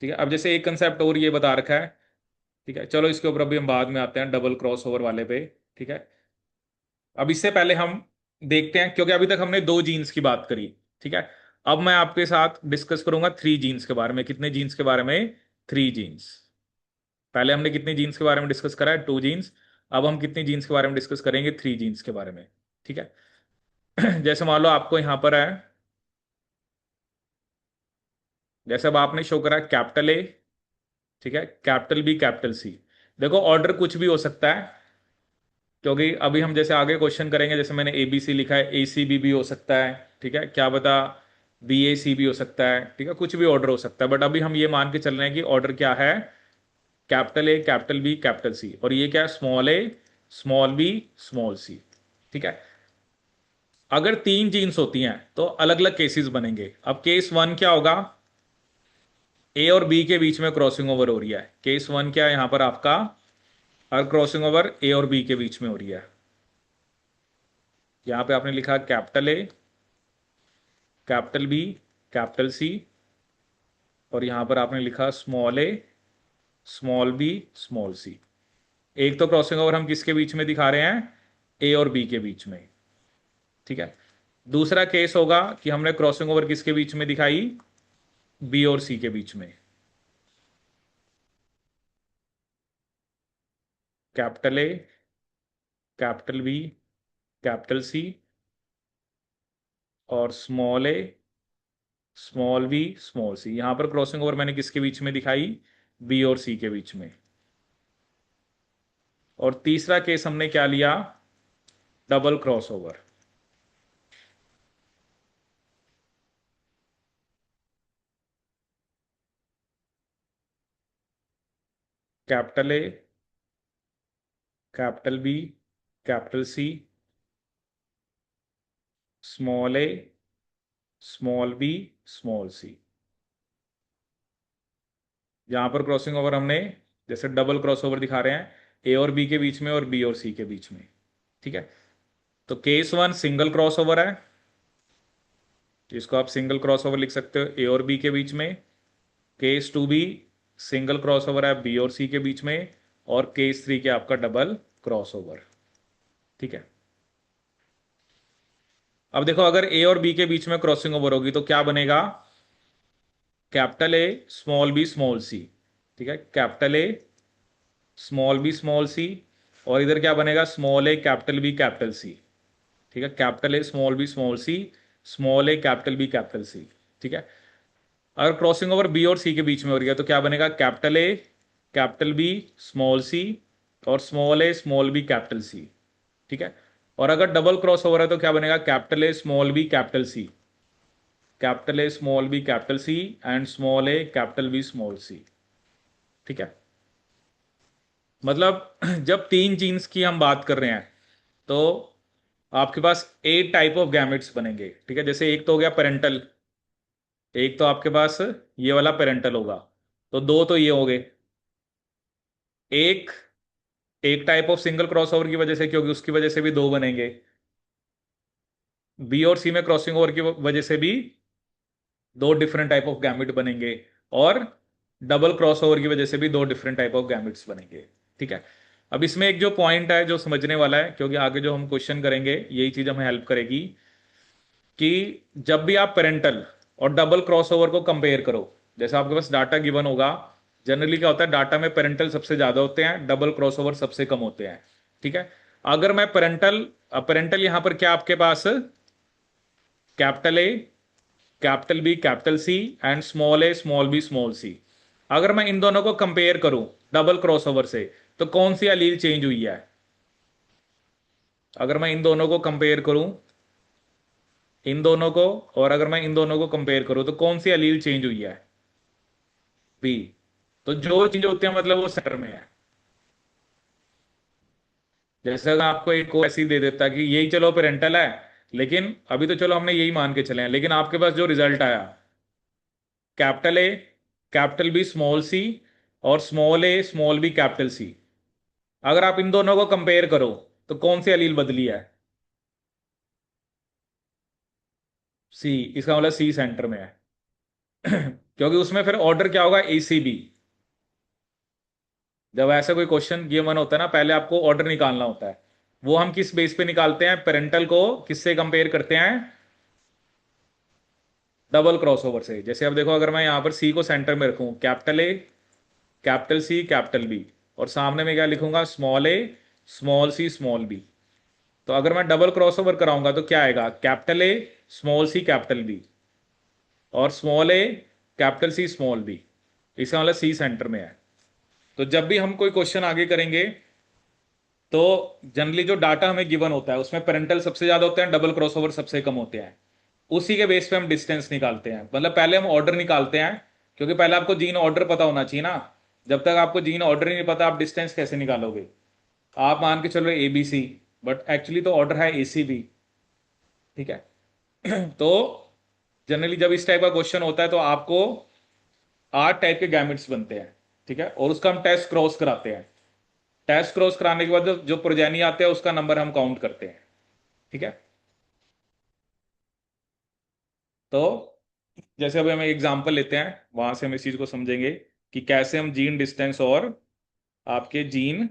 ठीक है, अब जैसे एक कंसेप्ट और ये बता रखा है। ठीक है, चलो इसके ऊपर अभी हम बाद में आते हैं, डबल क्रॉस ओवर वाले पे। ठीक है, अब इससे पहले हम देखते हैं, क्योंकि अभी तक हमने दो जीन्स की बात करी। ठीक है, अब मैं आपके साथ डिस्कस करूंगा थ्री जीन्स के बारे में। कितने जीन्स के बारे में? Three jeans. पहले हमने कितनी जीन्स के बारे में डिस्कस करा है? Two genes. अब हम कितनी जीन्स के बारे में डिस्कस करेंगे? थ्री जीन्स के बारे में। ठीक है। जैसे मान लो आपको यहां पर है, जैसे अब आपने शो करा कैपिटल ए, ठीक है, कैपिटल बी, कैपिटल सी। देखो ऑर्डर कुछ भी हो सकता है, क्योंकि अभी हम जैसे आगे क्वेश्चन करेंगे, जैसे मैंने ए बी सी लिखा है, ए सी बी भी हो सकता है। ठीक है, क्या बता, बी ए सी भी हो सकता है। ठीक है, कुछ भी ऑर्डर हो सकता है, बट अभी हम ये मान के चल रहे हैं कि ऑर्डर क्या है? Capital A, capital B, capital C. और ये क्या है? स्मॉल ए, स्मॉल बी, स्मॉल सी। ठीक है। अगर तीन जीन्स होती हैं तो अलग अलग केसेस बनेंगे। अब केस वन क्या होगा? ए और बी के बीच में क्रॉसिंग ओवर हो रही है। केस वन क्या है यहां पर आपका? हर क्रॉसिंग ओवर ए और बी के बीच में हो रही है। यहां पे आपने लिखा capital A, capital B, capital C. और यहां पर आपने लिखा स्मॉल ए, स्मॉल बी, स्मॉल सी। एक तो क्रॉसिंग ओवर हम किसके बीच में दिखा रहे हैं? ए और बी के बीच में। ठीक है। दूसरा केस होगा कि हमने क्रॉसिंग ओवर किसके बीच में दिखाई? बी और सी के बीच में। Capital A, capital B, capital C. और स्मॉल ए, स्मॉल बी, स्मॉल सी। यहां पर क्रॉसिंग ओवर मैंने किसके बीच में दिखाई? बी और सी के बीच में। और तीसरा केस हमने क्या लिया? Double cross over. Capital A, capital B, capital C, small A, small B, small सी। यहां पर क्रॉसिंग ओवर हमने जैसे डबल क्रॉस ओवर दिखा रहे हैं, ए और बी के बीच में और बी और सी के बीच में। ठीक है। तो case one single cross over है, इसको आप सिंगल क्रॉस ओवर लिख सकते हो, ए और बी के बीच में। केस टू भी सिंगल क्रॉस ओवर है, बी और सी के बीच में। और केस थ्री के आपका डबल क्रॉस ओवर। ठीक है। अब देखो, अगर ए और बी के बीच में क्रॉसिंग ओवर होगी तो क्या बनेगा? Capital A, small B, small सी। ठीक है, capital A, small B, small C. और इधर क्या बनेगा? स्मॉल ए, कैपिटल बी, कैपिटल सी। ठीक है, capital A, small B, small C, small A, capital B, capital C. ठीक है। अगर क्रॉसिंग ओवर बी और सी के बीच में हो रही है तो क्या बनेगा? Capital A, capital B, small C. और स्मॉल ए, स्मॉल बी, कैपिटल सी। ठीक है। और अगर डबल क्रॉस ओवर है तो क्या बनेगा? Capital A, small B, capital C. Capital A, small B, capital C. And small A, capital B, small सी। ठीक है। मतलब जब तीन जीन्स की हम बात कर रहे हैं तो आपके पास एट टाइप ऑफ गैमेट्स बनेंगे। ठीक है, जैसे एक तो हो गया पेरेंटल, एक तो आपके पास ये वाला पेरेंटल होगा, तो दो तो ये हो गए। एक एक टाइप ऑफ सिंगल क्रॉसओवर की वजह से, क्योंकि उसकी वजह से भी दो बनेंगे। बी और सी में क्रॉसिंग ओवर की वजह से भी दो डिफरेंट टाइप ऑफ गैमेट बनेंगे। और डबल क्रॉसओवर की वजह से भी दो डिफरेंट टाइप ऑफ गैमेट्स बनेंगे। ठीक है। अब इसमें एक जो पॉइंट है जो समझने वाला है, क्योंकि आगे जो हम क्वेश्चन करेंगे यही चीज हमें हेल्प करेगी, कि जब भी आप पेरेंटल और डबल क्रॉसओवर को कंपेयर करो, जैसे आपके पास डाटा गिवन होगा, जनरली क्या होता है, डाटा में पेरेंटल सबसे ज्यादा होते हैं, डबल क्रॉसओवर सबसे कम होते हैं। ठीक है। अगर मैं पेरेंटल पेरेंटल यहां पर क्या आपके पास capital A, capital B, capital C and small A, small B, small C. अगर मैं इन दोनों को कंपेयर करूं डबल क्रॉसओवर से, तो कौन सी अलील चेंज हुई है? अगर मैं इन दोनों को कंपेयर करूं, इन दोनों को, और अगर मैं इन दोनों को कंपेयर करूं तो कौन सी अलील चेंज हुई है? बी। तो जो चेंज होते हैं मतलब वो सेंटर में है। जैसे अगर आपको एक को ऐसी दे देता कि यही चलो पेरेंटल है, लेकिन अभी तो चलो हमने यही मान के चले हैं, लेकिन आपके पास जो रिजल्ट आया, capital A, capital B, small C, और स्मॉल ए, स्मॉल बी, कैपिटल सी। अगर आप इन दोनों को कंपेयर करो तो कौन सी अलील बदली है? सी। इसका मतलब सी सेंटर में है। क्योंकि उसमें फिर ऑर्डर क्या होगा? एसीबी। जब ऐसा कोई क्वेश्चन गिवन होता है ना, पहले आपको ऑर्डर निकालना होता है। वो हम किस बेस पे निकालते हैं? पेरेंटल को किससे कंपेयर करते हैं? डबल क्रॉसओवर से। जैसे अब देखो, अगर मैं यहां पर सी को सेंटर में रखूं, capital A, capital C, capital B, और सामने में क्या लिखूंगा? स्मॉल ए, स्मॉल सी, स्मॉल बी। तो अगर मैं डबल क्रॉसओवर कराऊंगा तो क्या आएगा? Capital A, small C, capital B, और स्मॉल ए, कैपिटल सी, स्मॉल बी। इसका मतलब सी सेंटर में है। तो जब भी हम कोई क्वेश्चन आगे करेंगे, तो जनरली जो डाटा हमें गिवन होता है उसमें पेरेंटल सबसे ज्यादा होते हैं, डबल क्रॉसओवर सबसे कम होते हैं। उसी के बेस पे हम डिस्टेंस निकालते हैं। मतलब पहले हम ऑर्डर निकालते हैं, क्योंकि पहले आपको जीन ऑर्डर पता होना चाहिए ना। जब तक आपको जीन ऑर्डर ही नहीं पता, आप डिस्टेंस कैसे निकालोगे? आप मान के चलो A B C, but actually तो ऑर्डर है ए सी बी। ठीक है। तो जनरली जब इस टाइप का क्वेश्चन होता है तो आपको 8 टाइप के गैमेट्स बनते हैं। ठीक है, और उसका हम टेस्ट क्रॉस कराते हैं। टेस्ट क्रॉस कराने के बाद जो जो प्रोजेनी आते हैं उसका नंबर हम काउंट करते हैं। ठीक है। तो जैसे अभी हम एक एग्जांपल लेते हैं, वहां से हम इस चीज को समझेंगे कि कैसे हम जीन डिस्टेंस और आपके जीन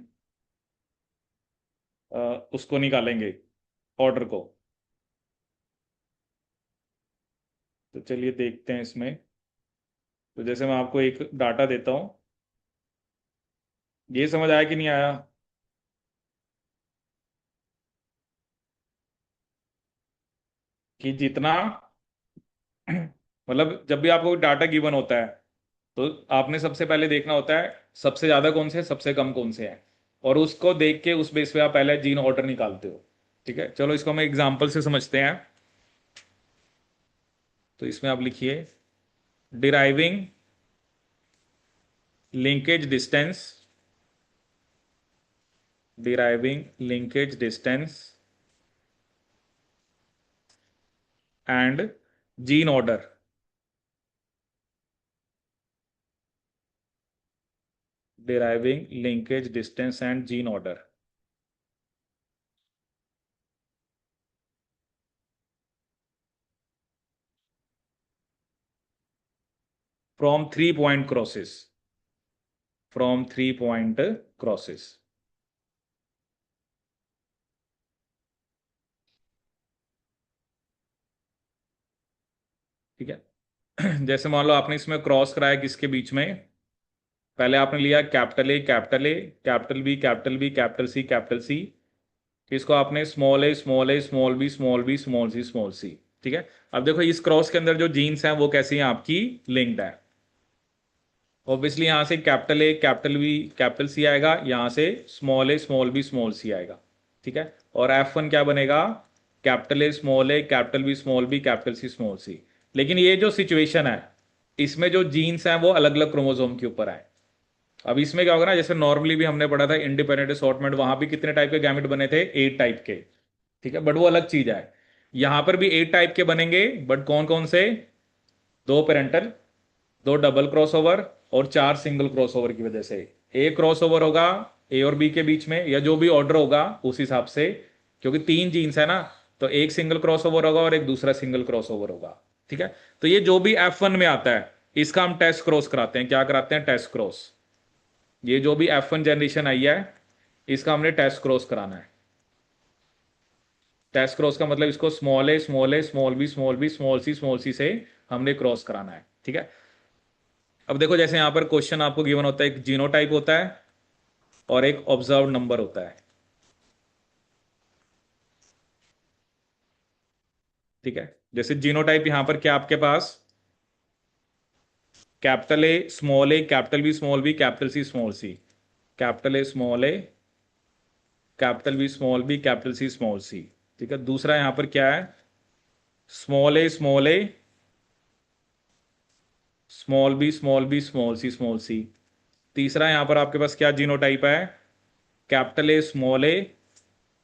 उसको निकालेंगे, ऑर्डर को। तो चलिए देखते हैं इसमें। तो जैसे मैं आपको एक डाटा देता हूं, ये समझ आया कि नहीं आया? कि जितना मतलब जब भी आपको डाटा गिवन होता है, तो आपने सबसे पहले देखना होता है सबसे ज्यादा कौन से हैं, सबसे कम कौन से हैं, और उसको देख के उस बेस पे आप पहले जीन ऑर्डर निकालते हो। ठीक है, चलो इसको हम एग्जांपल से समझते हैं। तो इसमें आप लिखिए, deriving linkage distance, deriving linkage distance and gene order deriving linkage distance and gene order। From 3 point crosses, from 3 point crosses. ठीक है। जैसे मान लो आपने इसमें क्रॉस कराया किसके बीच में? पहले आपने लिया capital A, capital A, capital B, capital B, capital C, capital C. इसको आपने स्मॉल ए, स्मॉल ए, small B, small B, small सी, स्मॉल सी। ठीक है। अब देखो इस क्रॉस के अंदर जो जीन्स हैं वो कैसी हैं आपकी? लिंक्ड है। ऑब्वियसली यहां से capital A, capital B, capital C आएगा, यहां से स्मॉल ए, स्मॉल बी, स्मॉल सी आएगा। ठीक है। और F1 क्या बनेगा? Capital A, small A, capital B, small B, capital C, small C. लेकिन ये जो सिचुएशन है, इसमें जो जीन्स हैं वो अलग अलग क्रोमोसोम के ऊपर आए। अब इसमें क्या होगा ना, जैसे नॉर्मली भी हमने पढ़ा था इंडिपेंडेंट असॉर्टमेंट, वहां भी कितने टाइप के गैमेट बने थे? 8 टाइप के। ठीक है, बट वो अलग चीज है। यहां पर भी 8 टाइप के बनेंगे, बट कौन कौन से? 2 पेरेंटल, 2 डबल क्रॉसओवर, और 4 सिंगल क्रॉसओवर की वजह से। एक क्रॉसओवर होगा ए और बी के बीच में, या जो भी ऑर्डर होगा उस हिसाब से, क्योंकि 3 जीन्स है ना। तो एक सिंगल क्रॉसओवर होगा और एक दूसरा सिंगल क्रॉसओवर होगा। ठीक है। तो ये जो भी F1 में आता है, इसका हम टेस्ट क्रॉस कराते हैं। क्या कराते हैं? Test cross. ये जो भी F1 जनरेशन आई है, इसका हमने टेस्ट क्रॉस कराना है। टेस्ट क्रॉस का मतलब इसको स्मॉल ए, स्मॉल ए, small B, small B, small C से हमने क्रॉस कराना है। ठीक है। अब देखो, जैसे यहां पर क्वेश्चन आपको गिवन होता है, एक जीनोटाइप होता है और एक ऑब्जर्व नंबर होता है। ठीक है। जैसे जीनोटाइप यहां पर क्या आपके पास? Capital A, small A, capital B, small B, capital C, small C. Capital A, small A, capital B, small B, capital C, small सी। ठीक है। दूसरा यहां पर क्या है? स्मॉल ए, स्मॉल ए, small B, small B, small सी, स्मॉल सी। तीसरा यहां पर आपके पास क्या जीनोटाइप है? Capital A, small A,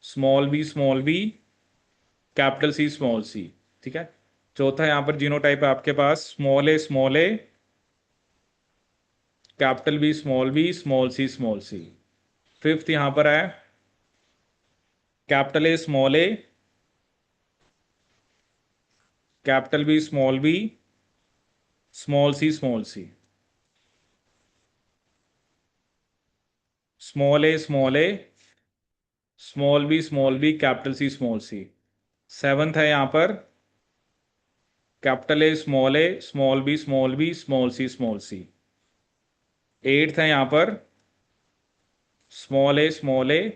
small B, small B, capital C, small सी। ठीक है। चौथा यहां पर जीनोटाइप है आपके पास स्मॉल ए, स्मॉल ए, capital B, small B, small सी, स्मॉल सी। फिफ्थ यहां पर है capital A, small A, capital B, small B, small C, small C. Small A, small A, small B capital C small C. Seventh है यहां पर capital A small B small B small C. Eighth है यहां पर small ए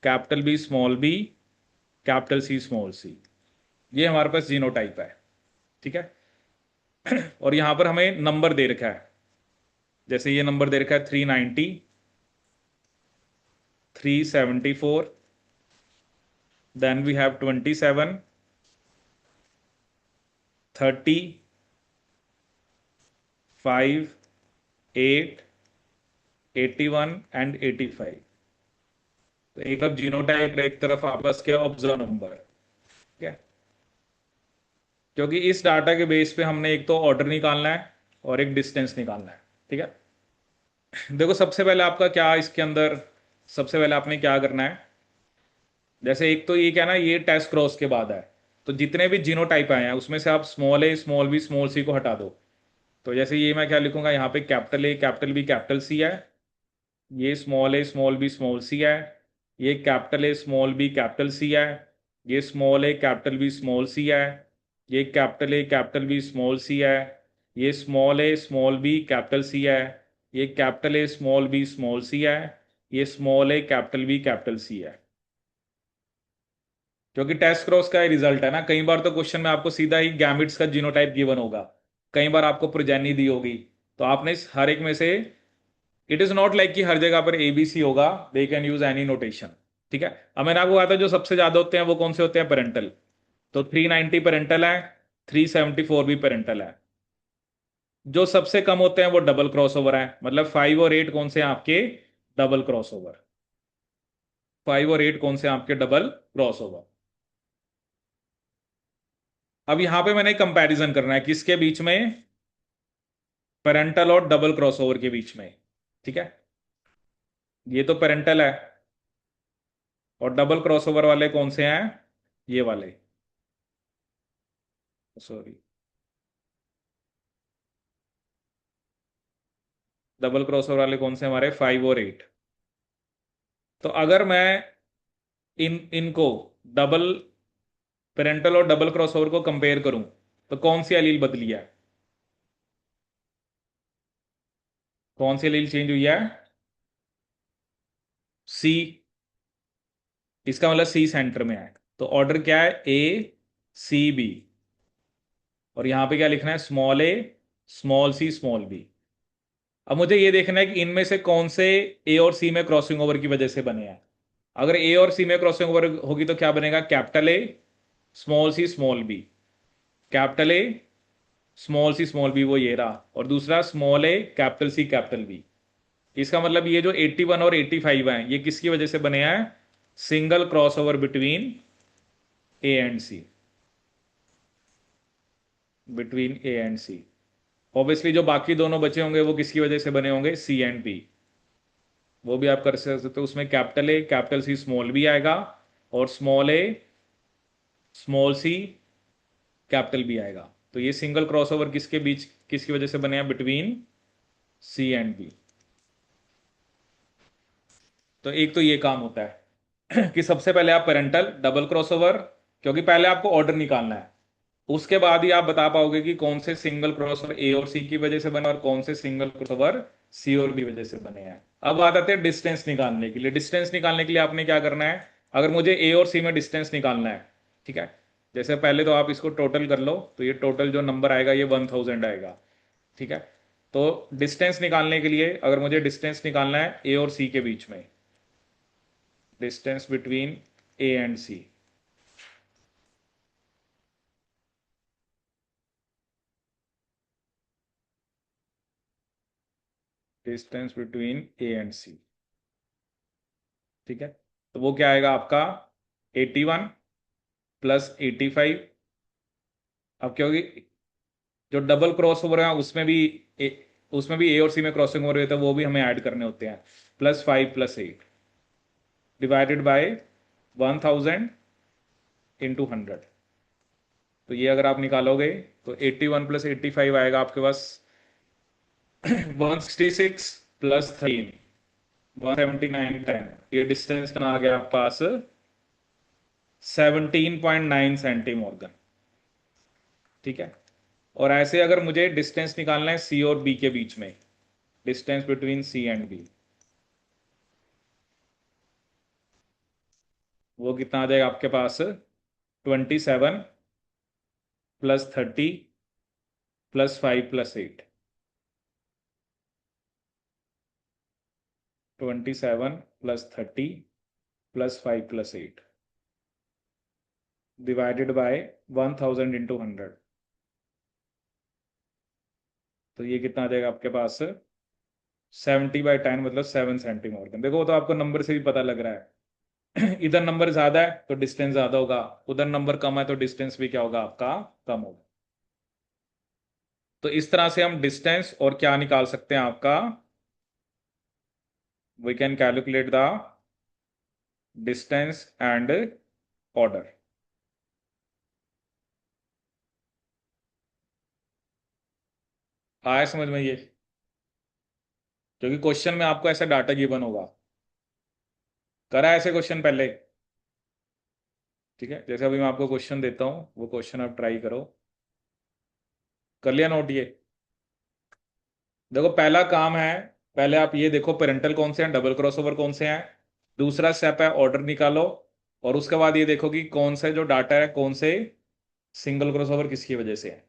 capital B capital C small C. ये हमारे पास genotype है। ठीक है। और यहां पर हमें नंबर दे रखा है, जैसे ये नंबर दे रखा है 390, 374, देन वी हैव 27, 30, 5, 8, 81 एंड 85। तो एक तरफ जीनोटाइप, एक तरफ आपस के ऑब्जर्व नंबर। ठीक है। क्योंकि इस डाटा के बेस पे हमने एक तो ऑर्डर निकालना है और एक डिस्टेंस निकालना है। ठीक है। देखो सबसे पहले आपका क्या इसके अंदर, सबसे पहले आपने क्या करना है, जैसे एक तो ये क्या ना, ये टेस्ट क्रॉस के बाद है, तो जितने भी जीनोटाइप आए हैं उसमें से आप स्मॉल ए स्मॉल बी स्मॉल सी को हटा दो। तो जैसे ये मैं क्या लिखूंगा, यहाँ पे capital A capital B capital C है, ये स्मॉल ए स्मॉल बी स्मॉल सी है, ये capital A small B capital C है, ये स्मॉल ए कैपिटल बी स्मॉल सी है, ये capital A capital B small C है, ये स्मॉल ए स्मॉल बी कैपिटल सी है, ये capital A small B small C है, ये स्मॉल ए कैपिटल बी कैपिटल सी है। क्योंकि टेस्ट क्रॉस का रिजल्ट है ना, कई बार तो क्वेश्चन में आपको सीधा ही गैमिट्स का जीनोटाइप गिवन होगा, कई बार आपको प्रोजेनी दी होगी, तो आपने इस हर एक में से, इट इज नॉट लाइक कि हर जगह पर एबीसी होगा, they can use any notation. ठीक है। अब मैंने आपको कहा था जो सबसे ज्यादा होते हैं वो कौन से होते हैं, पेरेंटल। तो 390 पेरेंटल है, 374 भी पेरेंटल है। जो सबसे कम होते हैं वो डबल क्रॉस ओवर है, मतलब 5 और 8 कौन से हैं आपके, डबल क्रॉस ओवर। 5 और 8 कौन से हैं आपके, डबल क्रॉस ओवर। अब यहां पे मैंने कंपैरिजन करना है किसके बीच में, पेरेंटल और डबल क्रॉसओवर के बीच में। ठीक है। ये तो पेरेंटल है, और डबल क्रॉसओवर वाले कौन से हैं, ये वाले, सॉरी, डबल क्रॉसओवर वाले कौन से हैं हमारे, 5 और 8। तो अगर मैं इनको डबल, पेरेंटल और डबल क्रॉसओवर को कंपेयर करूं, तो कौन सी एलील बदली है, कौन सी एलील चेंज हुई है, सी। इसका मतलब सी सेंटर में है, तो ऑर्डर क्या है, ए सी बी। और यहां पे क्या लिखना है, स्मॉल ए स्मॉल सी स्मॉल बी। अब मुझे ये देखना है कि इनमें से कौन से ए और सी में क्रॉसिंग ओवर की वजह से बने हैं। अगर ए और सी में क्रॉसिंग ओवर होगी तो क्या बनेगा, capital A small C small B, capital A small C small b, वो ये रहा, और दूसरा स्मॉल ए कैपिटल सी कैपिटल बी। इसका मतलब ये जो 81 और 85 हैं ये किसकी वजह से बने हैं, single cross over between A and C, between A and C. Obviously जो बाकी दोनों बचे होंगे वो किसकी वजह से बने होंगे, सी एंड बी। वो भी आप कर सकते हो, उसमें capital A capital C small b आएगा, और स्मॉल ए स्मॉल सी कैपिटल बी आएगा। तो ये सिंगल क्रॉसओवर किसके बीच, किसकी वजह से बने हैं, बिटवीन सी एंड बी। तो एक तो ये काम होता है कि सबसे पहले आप पेरेंटल डबल क्रॉसओवर, क्योंकि पहले आपको ऑर्डर निकालना है, उसके बाद ही आप बता पाओगे कि कौन से सिंगल क्रॉसओवर ए और सी की वजह से बने और कौन से सिंगल क्रॉसओवर सी और बी वजह से बने हैं। अब बात आते हैं डिस्टेंस निकालने के लिए। डिस्टेंस निकालने के लिए आपने क्या करना है, अगर मुझे ए और सी में डिस्टेंस निकालना है, ठीक है, जैसे पहले तो आप इसको टोटल कर लो, तो ये टोटल जो नंबर आएगा ये 1000 आएगा। ठीक है। तो डिस्टेंस निकालने के लिए अगर मुझे डिस्टेंस निकालना है ए और सी के बीच में, distance between A and C, distance between A and C, ठीक है, तो वो क्या आएगा आपका, 81 प्लस 85। अब क्योंकि जो डबल क्रॉस ओवर है उसमें भी ए और सी में क्रॉसिंग ओवर होता है, वो भी हमें ऐड करने होते हैं, +5 + 8 डिवाइडेड बाय 1000 × 100। तो ये अगर आप निकालोगे तो 81 + 85 आएगा आपके पास 166 + 13, 179 10, ये डिस्टेंस कितना आ गया आपके पास? 17.9 सेंटीमॉर्गन। ठीक है। और ऐसे अगर मुझे डिस्टेंस निकालना है सी और बी के बीच में, distance between C and B, वो कितना आ जाएगा आपके पास? 27 plus 30 plus 5 plus 8। 27 plus 30 plus 5 plus 8 divided by 1000 into 100। तो ये कितना आ जाएगा आपके पास? 70/10 मतलब 7 सेंटीमीटर। देखो वो तो आपको नंबर से भी पता लग रहा है। इधर नंबर ज्यादा है तो डिस्टेंस ज्यादा होगा, उधर नंबर कम है तो डिस्टेंस भी क्या होगा आपका? कम होगा। तो इस तरह से हम डिस्टेंस और क्या निकाल सकते हैं आपका? We can calculate the distance and order. आया समझ में ये? क्योंकि क्वेश्चन में आपको ऐसा डाटा गिवन होगा। करा है ऐसे क्वेश्चन पहले? ठीक है, जैसे अभी मैं आपको क्वेश्चन देता हूं, वो क्वेश्चन आप ट्राई करो। कर लिया नोट ये? देखो पहला काम है, पहले आप ये देखो पेरेंटल कौन से हैं, डबल क्रॉसओवर कौन से हैं। दूसरा स्टेप है ऑर्डर निकालो। और उसके बाद ये देखो कि कौन से जो डाटा है, कौन से सिंगल क्रॉसओवर किसकी वजह से है।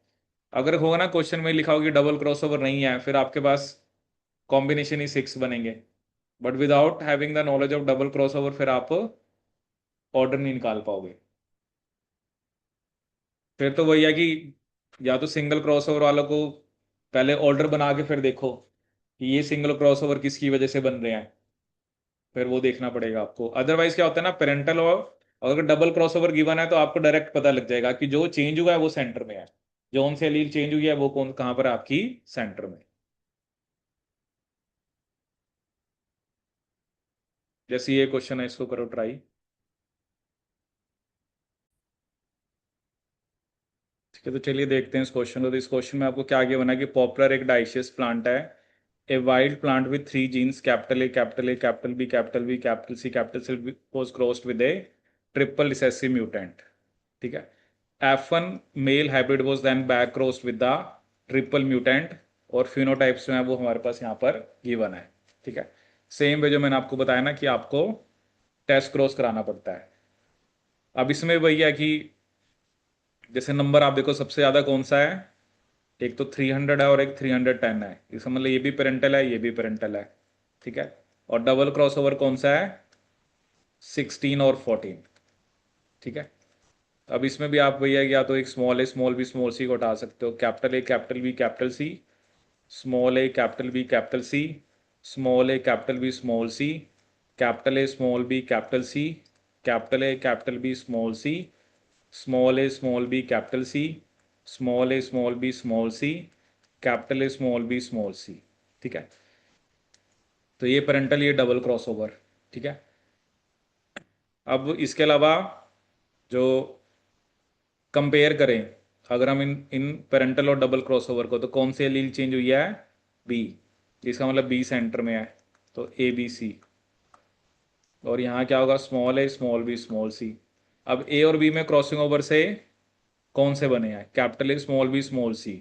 अगर होगा ना क्वेश्चन में लिखा होगा कि डबल क्रॉसओवर नहीं है, फिर आपके पास कॉम्बिनेशन ही 6 बनेंगे। But without having the knowledge of double crossover फिर आप ऑर्डर नहीं निकाल पाओगे। फिर तो वही है कि या तो सिंगल क्रॉसओवर वालों को पहले ऑर्डर बना के फिर देखो कि ये सिंगल क्रॉसओवर किसकी वजह से बन रहे हैं, फिर वो देखना पड़ेगा आपको। अदरवाइज क्या होता है ना, पेरेंटल और अगर डबल क्रॉसओवर गिवन है तो आपको डायरेक्ट पता लग जाएगा कि जो चेंज हुआ है वो सेंटर में है, जोन से एलील चेंज हुई है वो कौन कहां पर है आपकी? सेंटर में। जैसे ये क्वेश्चन है, इसको करो ट्राई। ठीक है, तो चलिए देखते हैं इस क्वेश्चन को। तो इस क्वेश्चन में आपको क्या आगे बना कि पॉपुलर एक डाइशियस प्लांट है, a wild plant with 3 genes capital A capital A capital B capital B capital C was crossed with a triple recessive mutant. ठीक है। F1 male hybrid was then back crossed with the triple mutant, और phenotypes में है वो हमारे पास यहाँ पर given है। ठीक है। सेम वे जो मैंने आपको बताया ना कि आपको टेस्ट क्रॉस कराना पड़ता है। अब इसमें वही है कि जैसे नंबर आप देखो सबसे ज्यादा कौन सा है, एक तो 300 है और एक 310 है, इसका मतलब ये भी पेरेंटल है, ये भी पेरेंटल है। ठीक है। और डबल क्रॉसओवर कौन सा है? 16 और 14। ठीक है। अब इसमें भी आप भैया या तो एक स्मॉल ए स्मॉल बी स्मॉल सी को हटा सकते हो, capital A capital B capital C, small A capital B capital C, small A capital B small C, capital A small B capital C, capital A capital B small C, small A small B capital C, small A small B small C, capital A small B small सी। ठीक है। तो ये parental, ये double crossover. ठीक है। अब इसके अलावा जो कंपेयर करें, अगर हम इन इन पेरेंटल और डबल क्रॉसओवर को, तो कौन सी एलील चेंज हुई है? बी। इसका मतलब बी सेंटर में है, तो ए बी सी। और यहाँ क्या होगा? स्मॉल ए स्मॉल बी स्मॉल सी। अब ए और बी में क्रॉसिंग ओवर से कौन से बने हैं? Capital A small B small C,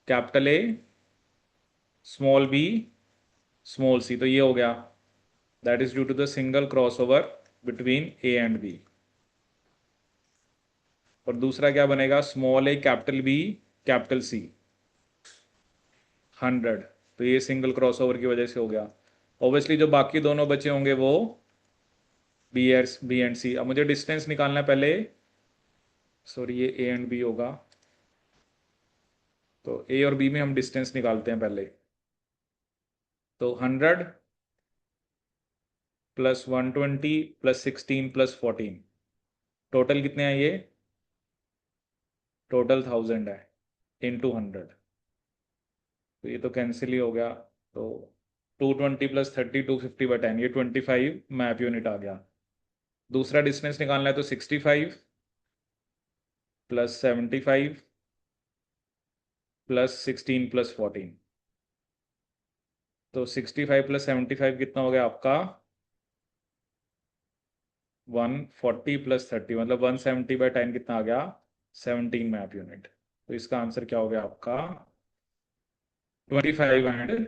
capital A small B small C, तो ये हो गया, that is due to the single crossover between A and B. और दूसरा क्या बनेगा? स्मॉल ए कैपिटल बी कैपिटल सी, 100। तो ये सिंगल क्रॉसओवर की वजह से हो गया। ऑब्वियसली जो बाकी दोनों बचे होंगे वो बी एंड सी। अब मुझे डिस्टेंस निकालना है पहले, सॉरी ये ए एंड बी होगा, तो ए और बी में हम डिस्टेंस निकालते हैं पहले। तो 100 प्लस 120 प्लस 16 प्लस 14, टोटल कितने हैं ये? टोटल 1000 है, इंटू 100। तो ये तो कैंसिल ही हो गया। तो 220 प्लस 30 250/10, ये 25 मैप यूनिट आ गया। दूसरा डिस्टेंस निकालना है तो 65 प्लस 75 प्लस 16 प्लस 14, तो 65 प्लस 75 कितना हो गया आपका? 140 प्लस 30 मतलब 170/10 कितना आ गया? 17 मैप यूनिट। तो इसका आंसर क्या हो गया आपका? 25 and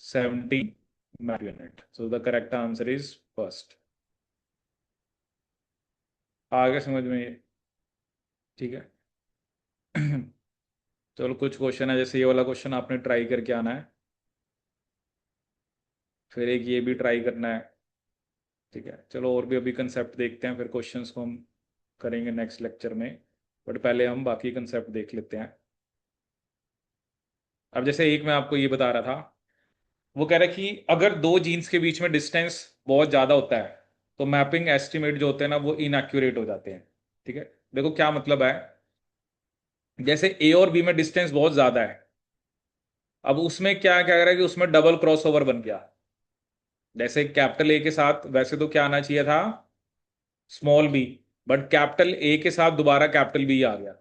17 map unit. So the correct answer is first. आगे समझ में? ठीक है। चलो कुछ क्वेश्चन है, जैसे ये वाला क्वेश्चन आपने ट्राई करके आना है, फिर एक ये भी ट्राई करना है। ठीक है, चलो और भी अभी कंसेप्ट देखते हैं, फिर क्वेश्चंस को हम करेंगे नेक्स्ट लेक्चर में। बट पहले हम बाकी कंसेप्ट देख लेते हैं। अब जैसे एक मैं आपको ये बता रहा था, वो कह रहा है कि अगर दो जीन्स के बीच में डिस्टेंस बहुत ज़्यादा होता है तो मैपिंग एस्टिमेट जो होते हैं ना वो इनएक्यूरेट हो जाते हैं। ठीक है, देखो क्या मतलब है। जैसे ए और बी में डिस्टेंस बहुत ज़्यादा है, अब उसमें क्या क्या कर रहा है कि उसमें डबल क्रॉस ओवर बन गया। जैसे कैपिटल ए के साथ वैसे तो क्या आना चाहिए था? Small b. But capital A के साथ दोबारा कैपिटल बी आ गया,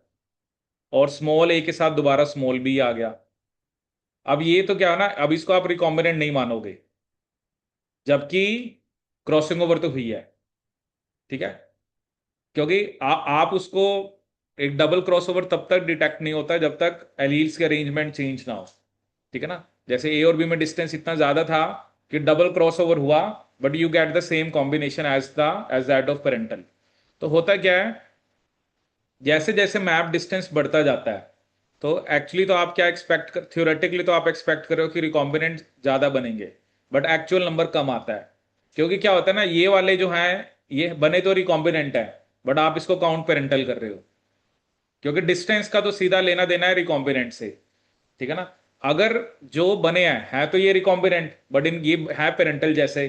और स्मॉल ए के साथ दोबारा स्मॉल बी आ गया। अब ये तो क्या है ना, अब इसको आप रिकॉम्बिनेंट नहीं मानोगे, जबकि क्रॉसिंग ओवर तो हुई है। ठीक है, क्योंकि आप उसको, एक डबल क्रॉसओवर तब तक डिटेक्ट नहीं होता जब तक एलील्स के अरेंजमेंट चेंज ना हो। ठीक है ना, जैसे ए और बी में डिस्टेंस इतना ज्यादा था कि डबल क्रॉसओवर हुआ, but you get the same combination as that of parental. तो होता क्या है, जैसे जैसे मैप डिस्टेंस बढ़ता जाता है, तो एक्चुअली तो आप क्या एक्सपेक्ट कर, थ्योरेटिकली तो आप एक्सपेक्ट कर रहे हो कि रिकॉम्बिनेंट ज्यादा बनेंगे, बट एक्चुअल नंबर कम आता है। क्योंकि क्या होता है ना, ये वाले जो हैं ये बने तो रिकॉम्बिनेंट है, बट आप इसको काउंट पेरेंटल कर रहे हो, क्योंकि डिस्टेंस का तो सीधा लेना देना है रिकॉम्बिनेंट से। ठीक है ना, अगर जो बने हैं है तो ये रिकॉम्बिनेंट, बट इन ये है पेरेंटल जैसे,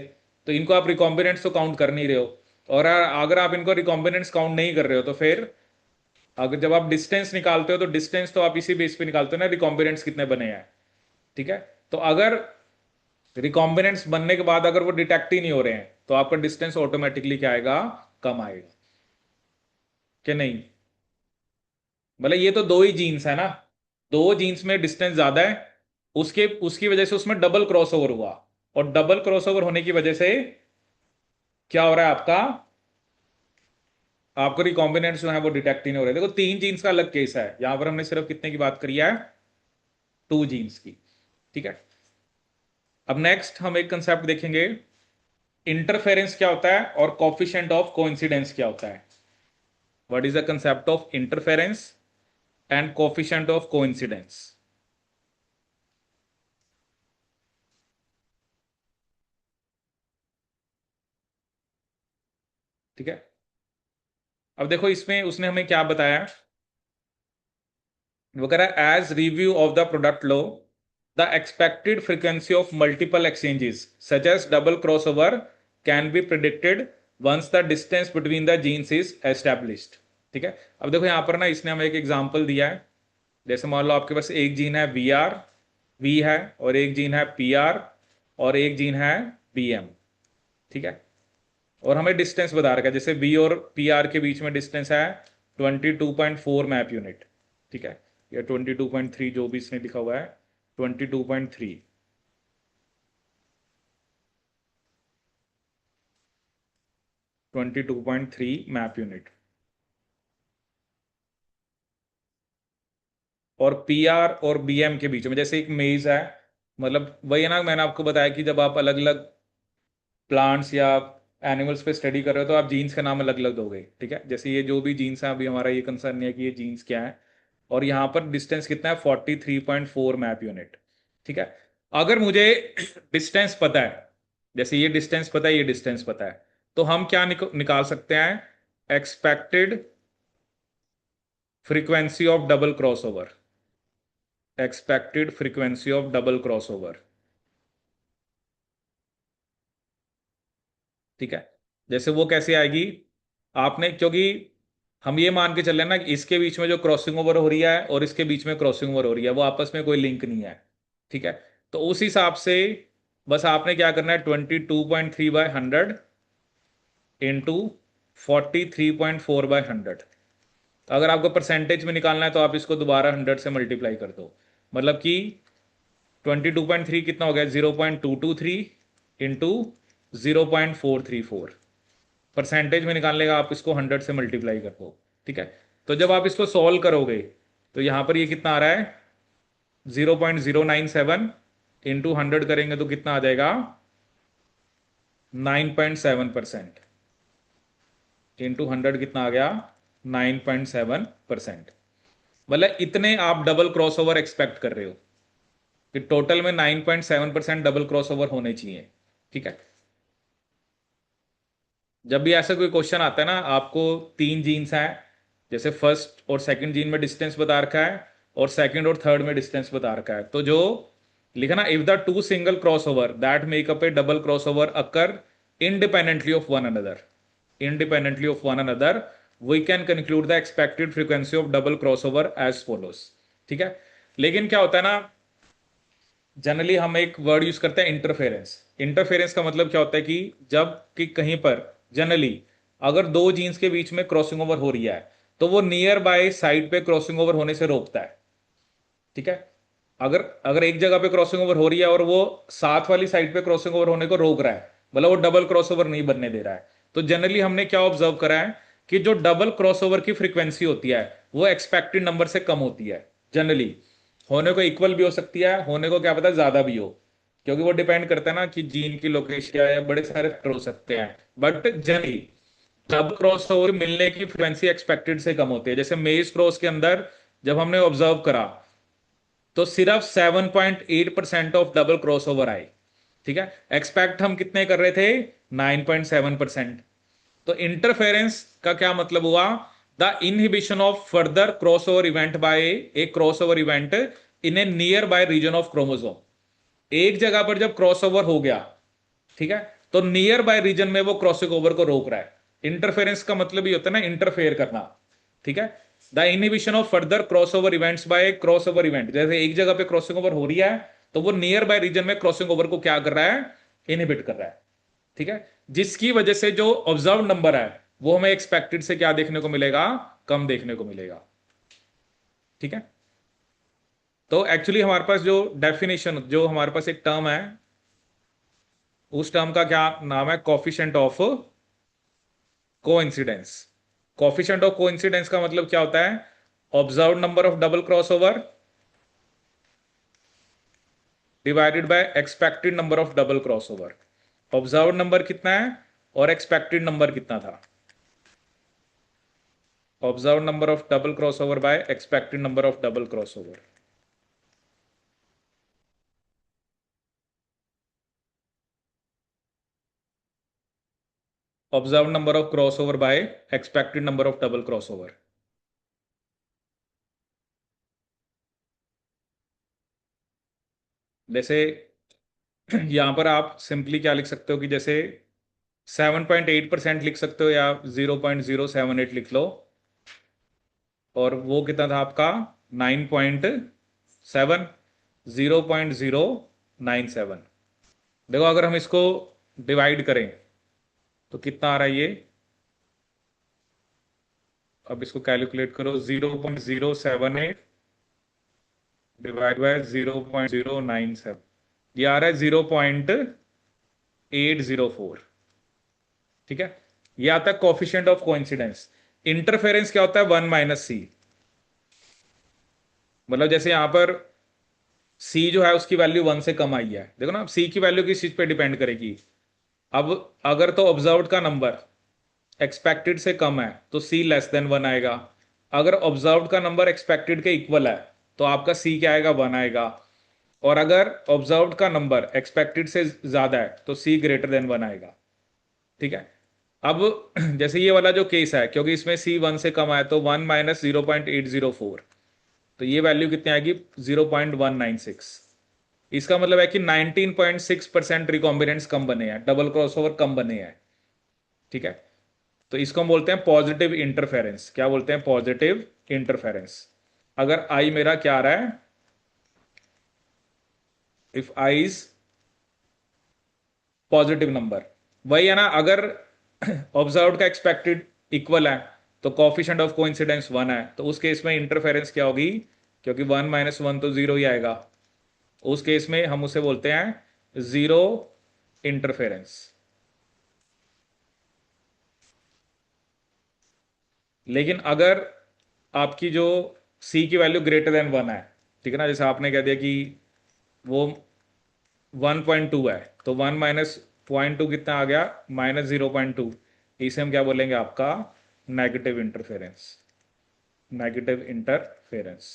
तो इनको आप रिकॉम्बिनेंट्स तो काउंट कर नहीं रहे हो। और अगर आप इनको रिकॉम्बिनेंट्स काउंट नहीं कर रहे हो तो फिर अगर जब आप डिस्टेंस निकालते हो तो डिस्टेंस तो आप इसी बेस पे निकालते हो ना, रिकॉम्बिनेंट्स कितने बने हैं। ठीक है, तो अगर रिकॉम्बिनेंट्स बनने के बाद अगर वो डिटेक्ट ही नहीं हो रहे हैं तो आपका डिस्टेंस ऑटोमेटिकली क्या आएगा? कम आएगा कि नहीं? मतलब ये तो दो ही जीन्स है ना, दो जीन्स में डिस्टेंस ज्यादा है, उसके उसकी वजह से उसमें डबल क्रॉसओवर हुआ, और डबल क्रॉसओवर होने की वजह से क्या हो रहा है आपका? आपको रिकॉम्बिनेंट्स जो है वो डिटेक्ट ही नहीं हो रहे। देखो तीन जीन्स का अलग केस है, यहां पर हमने सिर्फ कितने की बात करी है? टू जीन्स की। ठीक है, अब नेक्स्ट हम एक कंसेप्ट देखेंगे, इंटरफेरेंस क्या होता है और कोफिशिएंट ऑफ कोइंसिडेंस क्या होता है। What is the concept of interference and coefficient of coincidence? ठीक है, अब देखो इसमें उसने हमें क्या बताया, वो कह रहा है as review of the product law the expected frequency of multiple exchanges such as double crossover can be predicted once the distance between the genes is established. ठीक है, अब देखो यहां पर ना इसने हमें एक एग्जांपल दिया है। जैसे मान लो आपके पास एक जीन है वी आर, वी है, और एक जीन है पी आर, और एक जीन है बी एम। ठीक है, और हमें डिस्टेंस बता रखा है, जैसे बी और पी आर के बीच में डिस्टेंस है 22.4 मैप यूनिट। ठीक है, या 22.3 जो भी इसने लिखा हुआ है, 22.3, 22.3 मैप यूनिट। और पी आर और बी एम के बीच में जैसे एक मेज है, मतलब वही है ना, मैंने आपको बताया कि जब आप अलग अलग प्लांट्स या एनिमल्स पे स्टडी कर रहे हो तो आप जीन्स का नाम अलग अलग दोगे। ठीक है, जैसे ये जो भी जीन्स है, अभी हमारा ये कंसर्न नहीं है कि ये जीन्स क्या है। और यहाँ पर डिस्टेंस कितना है? 43.4 मैप यूनिट। ठीक है, अगर मुझे डिस्टेंस पता है, जैसे ये डिस्टेंस पता है, ये डिस्टेंस पता है, तो हम क्या निकाल सकते हैं? Expected frequency of double crossover, expected frequency of double crossover. ठीक है, जैसे वो कैसे आएगी? आपने, क्योंकि हम ये मान के चल रहे हैं ना कि इसके बीच में जो क्रॉसिंग ओवर हो रही है और इसके बीच में क्रॉसिंग ओवर हो रही है वो आपस में कोई लिंक नहीं है। ठीक है, तो उस हिसाब से बस आपने क्या करना है, 22.3/100 इंटू 43.4/100। अगर आपको परसेंटेज में निकालना है तो आप इसको दोबारा 100 से मल्टीप्लाई कर दो, मतलब कि 22.3 कितना हो गया, 0.223 इंटू 0.434। परसेंटेज में निकालने का आप इसको 100 से मल्टीप्लाई कर दो। ठीक है, तो जब आप इसको सॉल्व करोगे तो यहां पर ये कितना आ रहा है, 0.097 इंटू 100 करेंगे तो कितना आ जाएगा, 9.7%। इंटू 100 कितना आ गया, 9.7%। मतलब इतने आप डबल क्रॉसओवर एक्सपेक्ट कर रहे हो कि टोटल में 9.7% डबल क्रॉसओवर होने चाहिए। ठीक है, जब भी ऐसा कोई क्वेश्चन आता है ना, आपको तीन जीन्स हैं, जैसे फर्स्ट और सेकंड जीन में डिस्टेंस बता रखा है और सेकंड और थर्ड में डिस्टेंस बता रखा है, तो जो लिखा ना, if the two single crossover that make up A double crossover occur independently of one another, independently of one another, we can conclude the expected frequency of double crossover as follows। ठीक है, लेकिन क्या होता है ना, generally हम एक word use करते हैं इंटरफेरेंस। इंटरफेरेंस का मतलब क्या होता है कि जब कि कहीं पर जनरली अगर दो जीन्स के बीच में क्रॉसिंग ओवर हो रही है तो वो नियर बाय साइड पे क्रॉसिंग ओवर होने से रोकता है। ठीक है, अगर अगर एक जगह पे क्रॉसिंग ओवर हो रही है और वो साथ वाली साइड पे क्रॉसिंग ओवर होने को रोक रहा है, मतलब वो डबल क्रॉसओवर नहीं बनने दे रहा है, तो जनरली हमने क्या ऑब्जर्व करा है कि जो डबल क्रॉसओवर की फ्रीक्वेंसी होती है वो एक्सपेक्टेड नंबर से कम होती है। जनरली होने को इक्वल भी हो सकती है, होने को क्या पता ज्यादा भी हो, क्योंकि वो डिपेंड करता है ना कि जीन की लोकेशन या बड़े सारे फैक्टर हो सकते हैं। But generally double cross over मिलने की फ्रीक्वेंसी एक्सपेक्टेड से कम होती है। जैसे मेज क्रॉस के अंदर जब हमने ऑब्जर्व करा तो सिर्फ 7.8% ऑफ डबल क्रॉसओवर आए। ठीक है, एक्सपेक्ट हम कितने कर रहे थे, 9.7%। तो इंटरफेरेंस का क्या मतलब हुआ, the inhibition of further crossover event by a crossover event in a near by region of chromosome. एक जगह पर जब क्रॉसओवर हो गया, ठीक है, तो नियर बाय रीजन में वो क्रॉसिंग ओवर को रोक रहा है। इंटरफेरेंस का मतलब ये होता है ना, इंटरफेयर करना। ठीक है, the inhibition of further crossover events by crossover event, जैसे एक जगह पे क्रॉसिंग ओवर हो रही है तो वो नियर बाय रीजन में क्रॉसिंग ओवर को क्या कर रहा है, इनहिबिट कर रहा है। ठीक है, जिसकी वजह से जो ऑब्जर्व नंबर है वो हमें एक्सपेक्टेड से क्या देखने को मिलेगा, कम देखने को मिलेगा। ठीक है, तो एक्चुअली हमारे पास जो डेफिनेशन, जो हमारे पास एक टर्म है, उस टर्म का क्या नाम है, coefficient of coincidence. Coefficient of coincidence का मतलब क्या होता है, observe number of double crossover divided by expected number of double crossover. Observe number कितना है और एक्सपेक्टेड नंबर कितना था, observe number of double crossover by expected number of double crossover. Observe number of crossover by expected number of double crossover. जैसे यहां पर आप simply क्या लिख सकते हो कि जैसे 7.8% लिख सकते हो या 0.078 लिख लो, और वो कितना था आपका, 9.7, 0.097। देखो अगर हम इसको डिवाइड करें तो कितना आ रहा है ये, अब इसको कैलकुलेट करो, 0.078 डिवाइड बाय 0.097, ये आ रहा है 0.804। ठीक है, ये आता है कोफिशिएंट ऑफ कोइंसिडेंस। इंटरफेरेंस क्या होता है, 1 - c। मतलब जैसे यहां पर सी जो है उसकी वैल्यू 1 से कम आई है, देखो ना, अब सी की वैल्यू किस चीज पे डिपेंड करेगी। अब अगर तो ऑब्जर्व्ड का नंबर एक्सपेक्टेड से कम है तो सी लेस देन 1 आएगा। अगर ऑब्जर्व्ड का नंबर एक्सपेक्टेड के इक्वल है तो आपका सी क्या आएगा, 1 आएगा। और अगर ऑब्जर्व्ड का नंबर एक्सपेक्टेड से ज्यादा है तो सी ग्रेटर देन 1 आएगा। ठीक है, अब जैसे ये वाला जो केस है, क्योंकि इसमें सी 1 से कम आया तो 1 - 0.804, तो ये वैल्यू कितनी आएगी, 0.196। इसका मतलब है कि 19.6% रिकॉम्बिनेंट्स कम बने हैं, डबल क्रॉसओवर कम बने हैं। ठीक है, तो इसको हम बोलते हैं पॉजिटिव इंटरफेरेंस। क्या बोलते हैं, पॉजिटिव इंटरफेरेंस। अगर आई मेरा क्या आ रहा है, if I is positive number, वही है ना, अगर ऑब्जर्व्ड का एक्सपेक्टेड इक्वल है तो कॉफिशिएंट ऑफ कोइंसिडेंस 1 है, तो उस केस में इंटरफेरेंस क्या होगी, क्योंकि 1 - 1 तो 0 ही आएगा, उस केस में हम उसे बोलते हैं जीरो इंटरफेरेंस। लेकिन अगर आपकी जो सी की वैल्यू ग्रेटर देन वन है, ठीक है ना, जैसे आपने कह दिया कि वो 1.2 है, तो 1 - 0.2 कितना आ गया, -0.2। इसे हम क्या बोलेंगे, आपका नेगेटिव इंटरफेरेंस। Negative interference.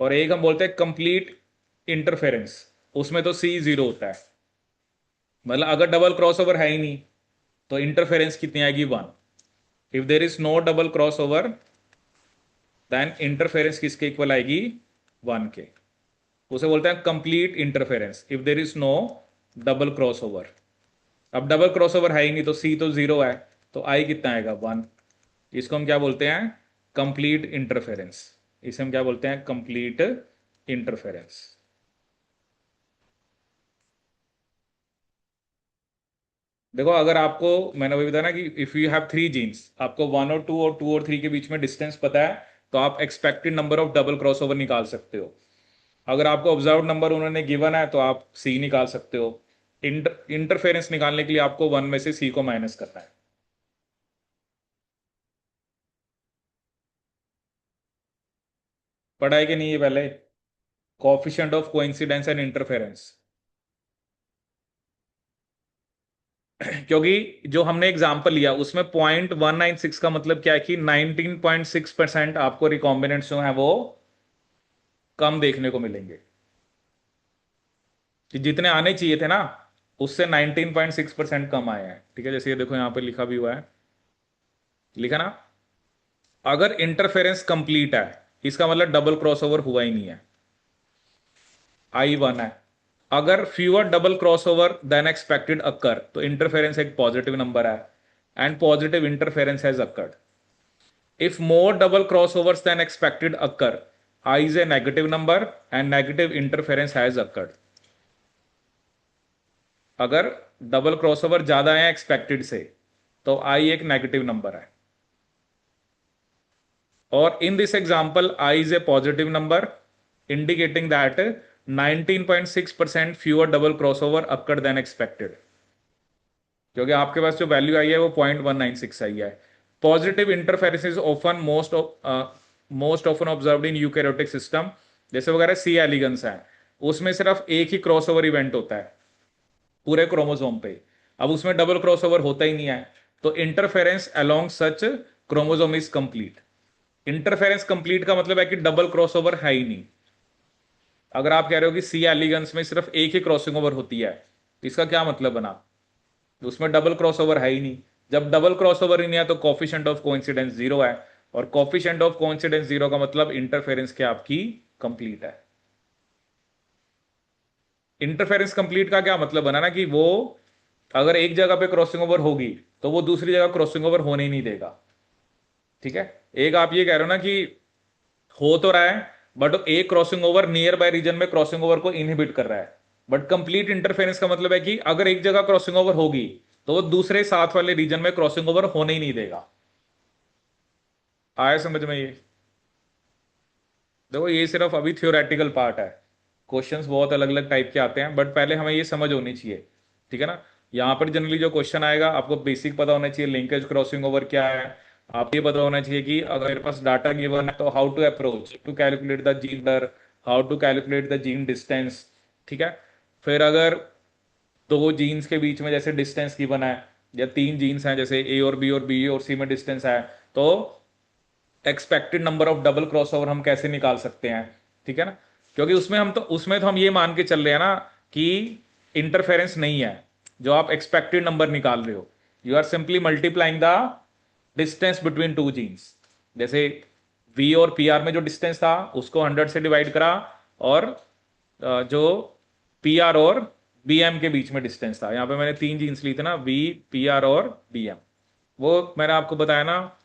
और एक हम बोलते हैं कंप्लीट इंटरफेरेंस, उसमें तो सी जीरो होता है, मतलब अगर डबल क्रॉस ओवर है ही नहीं तो इंटरफेरेंस कितनी आएगी, one. If there is no double cross over then interference किसके इक्वल आएगी, वन के। उसे बोलते हैं complete interference if there is no double cross over. अब डबल क्रॉस ओवर है ही नहीं तो सी तो जीरो है, तो आई कितना आएगा, वन। इसको हम क्या बोलते हैं, कंप्लीट इंटरफेरेंस। इसे हम क्या बोलते हैं, कंप्लीट इंटरफेरेंस। देखो अगर आपको, मैंने वही बताया ना कि if you have three jeans, आपको वन और टू और थ्री के बीच में डिस्टेंस पता है, तो आप expected number of double cross over निकाल सकते हो। अगर आपको ऑब्जर्व नंबर उन्होंने गिवन है तो आप सी निकाल सकते हो। इंटरफेरेंस निकालने के लिए आपको वन में से सी को माइनस करना है। पढ़ा है कि नहीं ये पहले, coefficient of coincidence and interference. क्योंकि जो हमने एग्जांपल लिया उसमें 0.196 का मतलब क्या है कि 19.6% आपको रिकॉम्बिनेंट्स जो है वो कम देखने को मिलेंगे, कि जितने आने चाहिए थे ना उससे 19.6% कम आए हैं। ठीक है, जैसे ये देखो यहाँ पे लिखा भी हुआ है, लिखा ना, अगर इंटरफेरेंस कंप्लीट है इसका मतलब डबल क्रॉसओवर हुआ ही नहीं है, आई वन है। अगर fewer double crossover than expected occur तो इंटरफेरेंस एक पॉजिटिव नंबर है, and positive interference has occurred. If more double crossovers than expected occur, I is a negative number and negative interference has occurred. अगर double crossover ज्यादा है expected से तो I एक negative number है, और in this example I is a positive number indicating that 19.6% fewer double crossover occurred than expected, क्योंकि आपके पास जो वैल्यू आई है वो 0.196 आई है। Positive interference is often most often observed in eukaryotic system, जैसे वगैरह सी एलिगन्स है, उसमें सिर्फ एक ही क्रॉसओवर इवेंट होता है पूरे क्रोमोसोम पे। अब उसमें डबल क्रॉसओवर होता ही नहीं है, तो interference along such chromosome is complete. Interference complete का मतलब है कि डबल क्रॉसओवर है ही नहीं। अगर आप कह रहे हो कि सी एलिगन्स में सिर्फ एक ही क्रॉसिंग ओवर होती है, तो इसका क्या मतलब बना, तो उसमें डबल क्रॉसओवर है ही नहीं। जब डबल क्रॉसओवर ही नहीं है तो कॉफिशिएंट ऑफ कोइंसिडेंस जीरो है, और कॉफिशिएंट ऑफ कोइंसिडेंस जीरो का मतलब इंटरफेरेंस क्या आपकी कंप्लीट है। इंटरफेरेंस कंप्लीट का क्या मतलब बना ना कि वो अगर एक जगह पे क्रॉसिंग ओवर होगी तो वो दूसरी जगह क्रॉसिंग ओवर होने ही नहीं देगा। ठीक है, एक आप ये कह रहे हो ना कि हो तो रहा है बट एक crossing over near bye region में क्रॉसिंग ओवर को इनहिबिट कर रहा है, बट कंप्लीट इंटरफेरेंस का मतलब है कि अगर एक जगह क्रॉसिंग ओवर होगी तो वो दूसरे साथ वाले रीजन में क्रॉसिंग ओवर होने ही नहीं देगा। आया समझ में ये। देखो ये सिर्फ अभी थ्योरेटिकल पार्ट है, क्वेश्चंस बहुत अलग अलग टाइप के आते हैं, बट पहले हमें ये समझ होनी चाहिए। ठीक है ना, यहाँ पर जनरली जो क्वेश्चन आएगा आपको बेसिक पता होना चाहिए लिंकेज क्रॉसिंग ओवर क्या है। आप ये पता होना चाहिए कि अगर मेरे पास डाटा गिवन है तो how to approach to calculate the gene number, how to calculate the gene distance. ठीक है, फिर अगर दो जीन्स के बीच में जैसे डिस्टेंस गिवन है, या तीन जीन्स हैं जैसे ए और बी और बी और सी में डिस्टेंस है, तो expected number of double crossover हम कैसे निकाल सकते हैं। ठीक है ना, क्योंकि उसमें तो हम ये मान के चल रहे हैं ना कि इंटरफेरेंस नहीं है, जो आप एक्सपेक्टेड नंबर निकाल रहे हो, you are simply multiplying the distance between two genes. जैसे वी और पी आर में जो डिस्टेंस था उसको 100 से डिवाइड करा, और जो पी आर और बी एम के बीच में डिस्टेंस था, यहां पे मैंने तीन जीन्स ली थी ना, वी पी आर और बी एम, वो मैंने आपको बताया ना,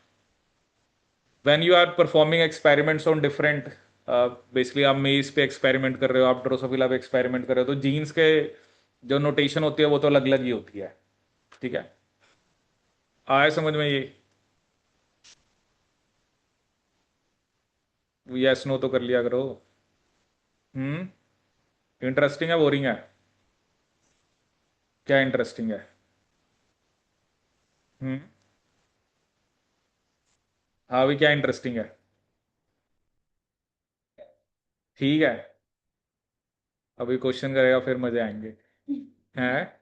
when you are performing experiments on different basically आप मेज पे एक्सपेरिमेंट कर रहे हो, आप ड्रोसोफिला पे एक्सपेरिमेंट कर रहे हो, तो जीन्स के जो नोटेशन होती है वो तो अलग अलग ही होती है। ठीक है, आया समझ में ये, यस नो तो कर लिया करो। इंटरेस्टिंग है बोरिंग है? क्या इंटरेस्टिंग है? हम्म। हाँ भी, क्या इंटरेस्टिंग है? ठीक है, अभी क्वेश्चन करेगा फिर मजे आएंगे। हैं?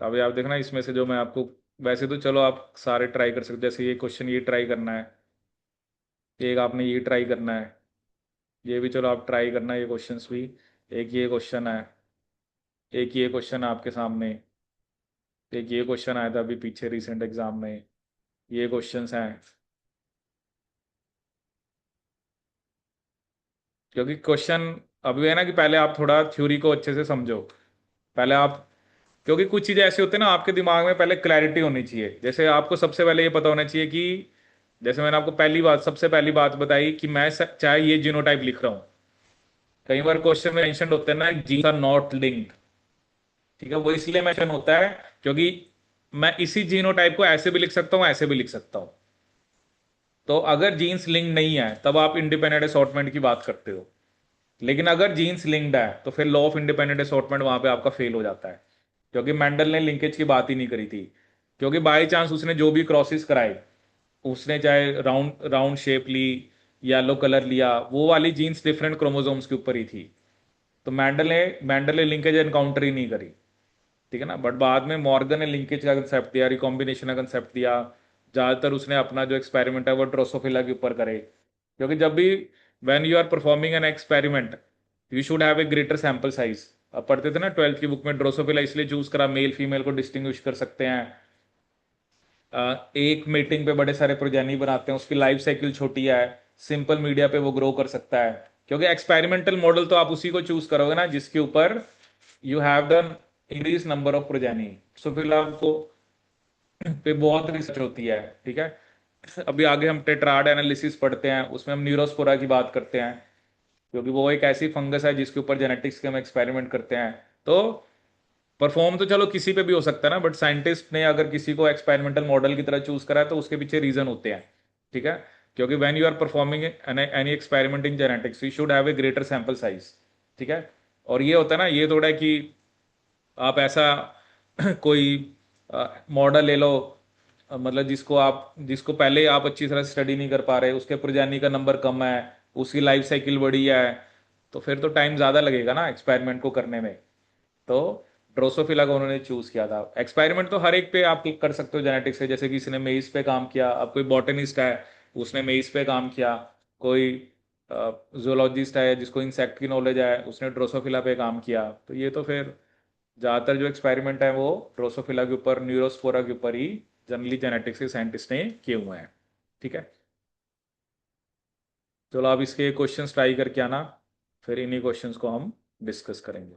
अभी आप देखना इसमें से जो मैं आपको, वैसे तो चलो आप सारे ट्राई कर सकते हो, जैसे ये क्वेश्चन ये ट्राई करना है, एक आपने ये ट्राई करना है, ये भी चलो आप ट्राई करना ये क्वेश्चंस भी। एक ये क्वेश्चन है, एक ये क्वेश्चन है आपके सामने, एक ये क्वेश्चन आया था अभी पीछे रिसेंट एग्जाम में, ये क्वेश्चंस हैं। क्योंकि क्वेश्चन अभी है ना कि पहले आप थोड़ा थ्योरी को अच्छे से समझो, पहले आप, क्योंकि कुछ चीजें ऐसी होती है ना आपके दिमाग में पहले क्लैरिटी होनी चाहिए। जैसे आपको सबसे पहले ये पता होना चाहिए कि, जैसे मैंने आपको पहली बात, सबसे पहली बात बताई कि मैं चाहे ये जीनोटाइप लिख रहा हूँ, कई बार क्वेश्चन में मेंशन होते हैं ना जीन्स आर नॉट लिंक्ड। ठीक है, वो इसलिए मेंशन होता है क्योंकि मैं इसी जीनोटाइप को ऐसे भी लिख सकता हूँ, ऐसे भी लिख सकता हूँ। तो अगर जीन्स लिंक्ड नहीं है तब आप इंडिपेंडेंट असॉर्टमेंट की बात करते हो, लेकिन अगर जीन्स लिंक्ड है तो फिर लॉ ऑफ इंडिपेंडेंट असॉर्टमेंट वहां पे आपका फेल हो जाता है, क्योंकि मेंडल ने लिंकेज की बात ही नहीं करी थी। क्योंकि बाय चांस उसने जो भी क्रॉसेस कराए, उसने चाहे राउंड राउंड शेप ली, येलो कलर लिया, वो वाली जीन्स डिफरेंट क्रोमोसोम्स के ऊपर ही थी। तो मैंडल ने लिंकेज एनकाउंटर ही नहीं करी। ठीक है ना, बट बाद में मॉर्गन ने लिंकेज का कंसेप्ट दिया, रिकॉम्बिनेशन का कंसेप्ट दिया। ज्यादातर उसने अपना जो एक्सपेरिमेंट है वो ड्रोसोफिला के ऊपर करे, क्योंकि जब भी when you are performing an experiment you should have a greater sample size. अब पढ़ते थे ना 12th की बुक में, ड्रोसोफिला इसलिए चूज करा, मेल फीमेल को डिस्टिंग्विश कर सकते हैं, एक मीटिंग पे बड़े सारे प्रोजेनी बनाते हैं, उसकी लाइफ साइकिल छोटी है, सिंपल मीडिया पे वो ग्रो कर सकता है। क्योंकि एक्सपेरिमेंटल मॉडल तो आप उसी को चूज करोगे ना जिसके ऊपर you have the increase number of progeny. So फिर आपको पे बहुत रिसर्च होती है। ठीक है, अभी आगे हम टेट्राड एनालिसिस पढ़ते हैं, उसमें हम न्यूरोस्पोरा की बात करते हैं, क्योंकि वो एक ऐसी फंगस है जिसके ऊपर जेनेटिक्स के हम एक्सपेरिमेंट करते हैं। तो परफॉर्म तो चलो किसी पे भी हो सकता है ना, बट साइंटिस्ट ने अगर किसी को एक्सपेरिमेंटल मॉडल की तरह चूज करा है तो उसके पीछे रीजन होते हैं। ठीक है, क्योंकि when you are performing any experiment in genetics you should have a greater sample size. ठीक है, और ये होता है ना, ये थोड़ा है कि आप ऐसा कोई मॉडल ले लो, मतलब जिसको पहले आप अच्छी तरह स्टडी नहीं कर पा रहे, उसके प्रोजेनी का नंबर कम है, उसकी लाइफ साइकिल बड़ी है, तो फिर तो टाइम ज़्यादा लगेगा ना एक्सपेरिमेंट को करने में। तो ड्रोसोफिला को उन्होंने चूज किया था। एक्सपेरिमेंट तो हर एक पे आप कर सकते हो जेनेटिक्स से, जैसे किसी ने मेज पे काम किया, अब कोई बॉटनिस्ट है उसने मेज पे काम किया, कोई जूलॉजिस्ट है जिसको इंसेक्ट की नॉलेज है उसने ड्रोसोफिला पे काम किया। तो ये तो फिर ज़्यादातर जो एक्सपेरिमेंट है वो ड्रोसोफिला के ऊपर, न्यूरोस्पोरा के ऊपर ही जनरली जेनेटिक्स के साइंटिस्ट ने किए हुए हैं। ठीक है, चलो आप इसके क्वेश्चंस ट्राई करके आना, फिर इन्हीं क्वेश्चंस को हम डिस्कस करेंगे।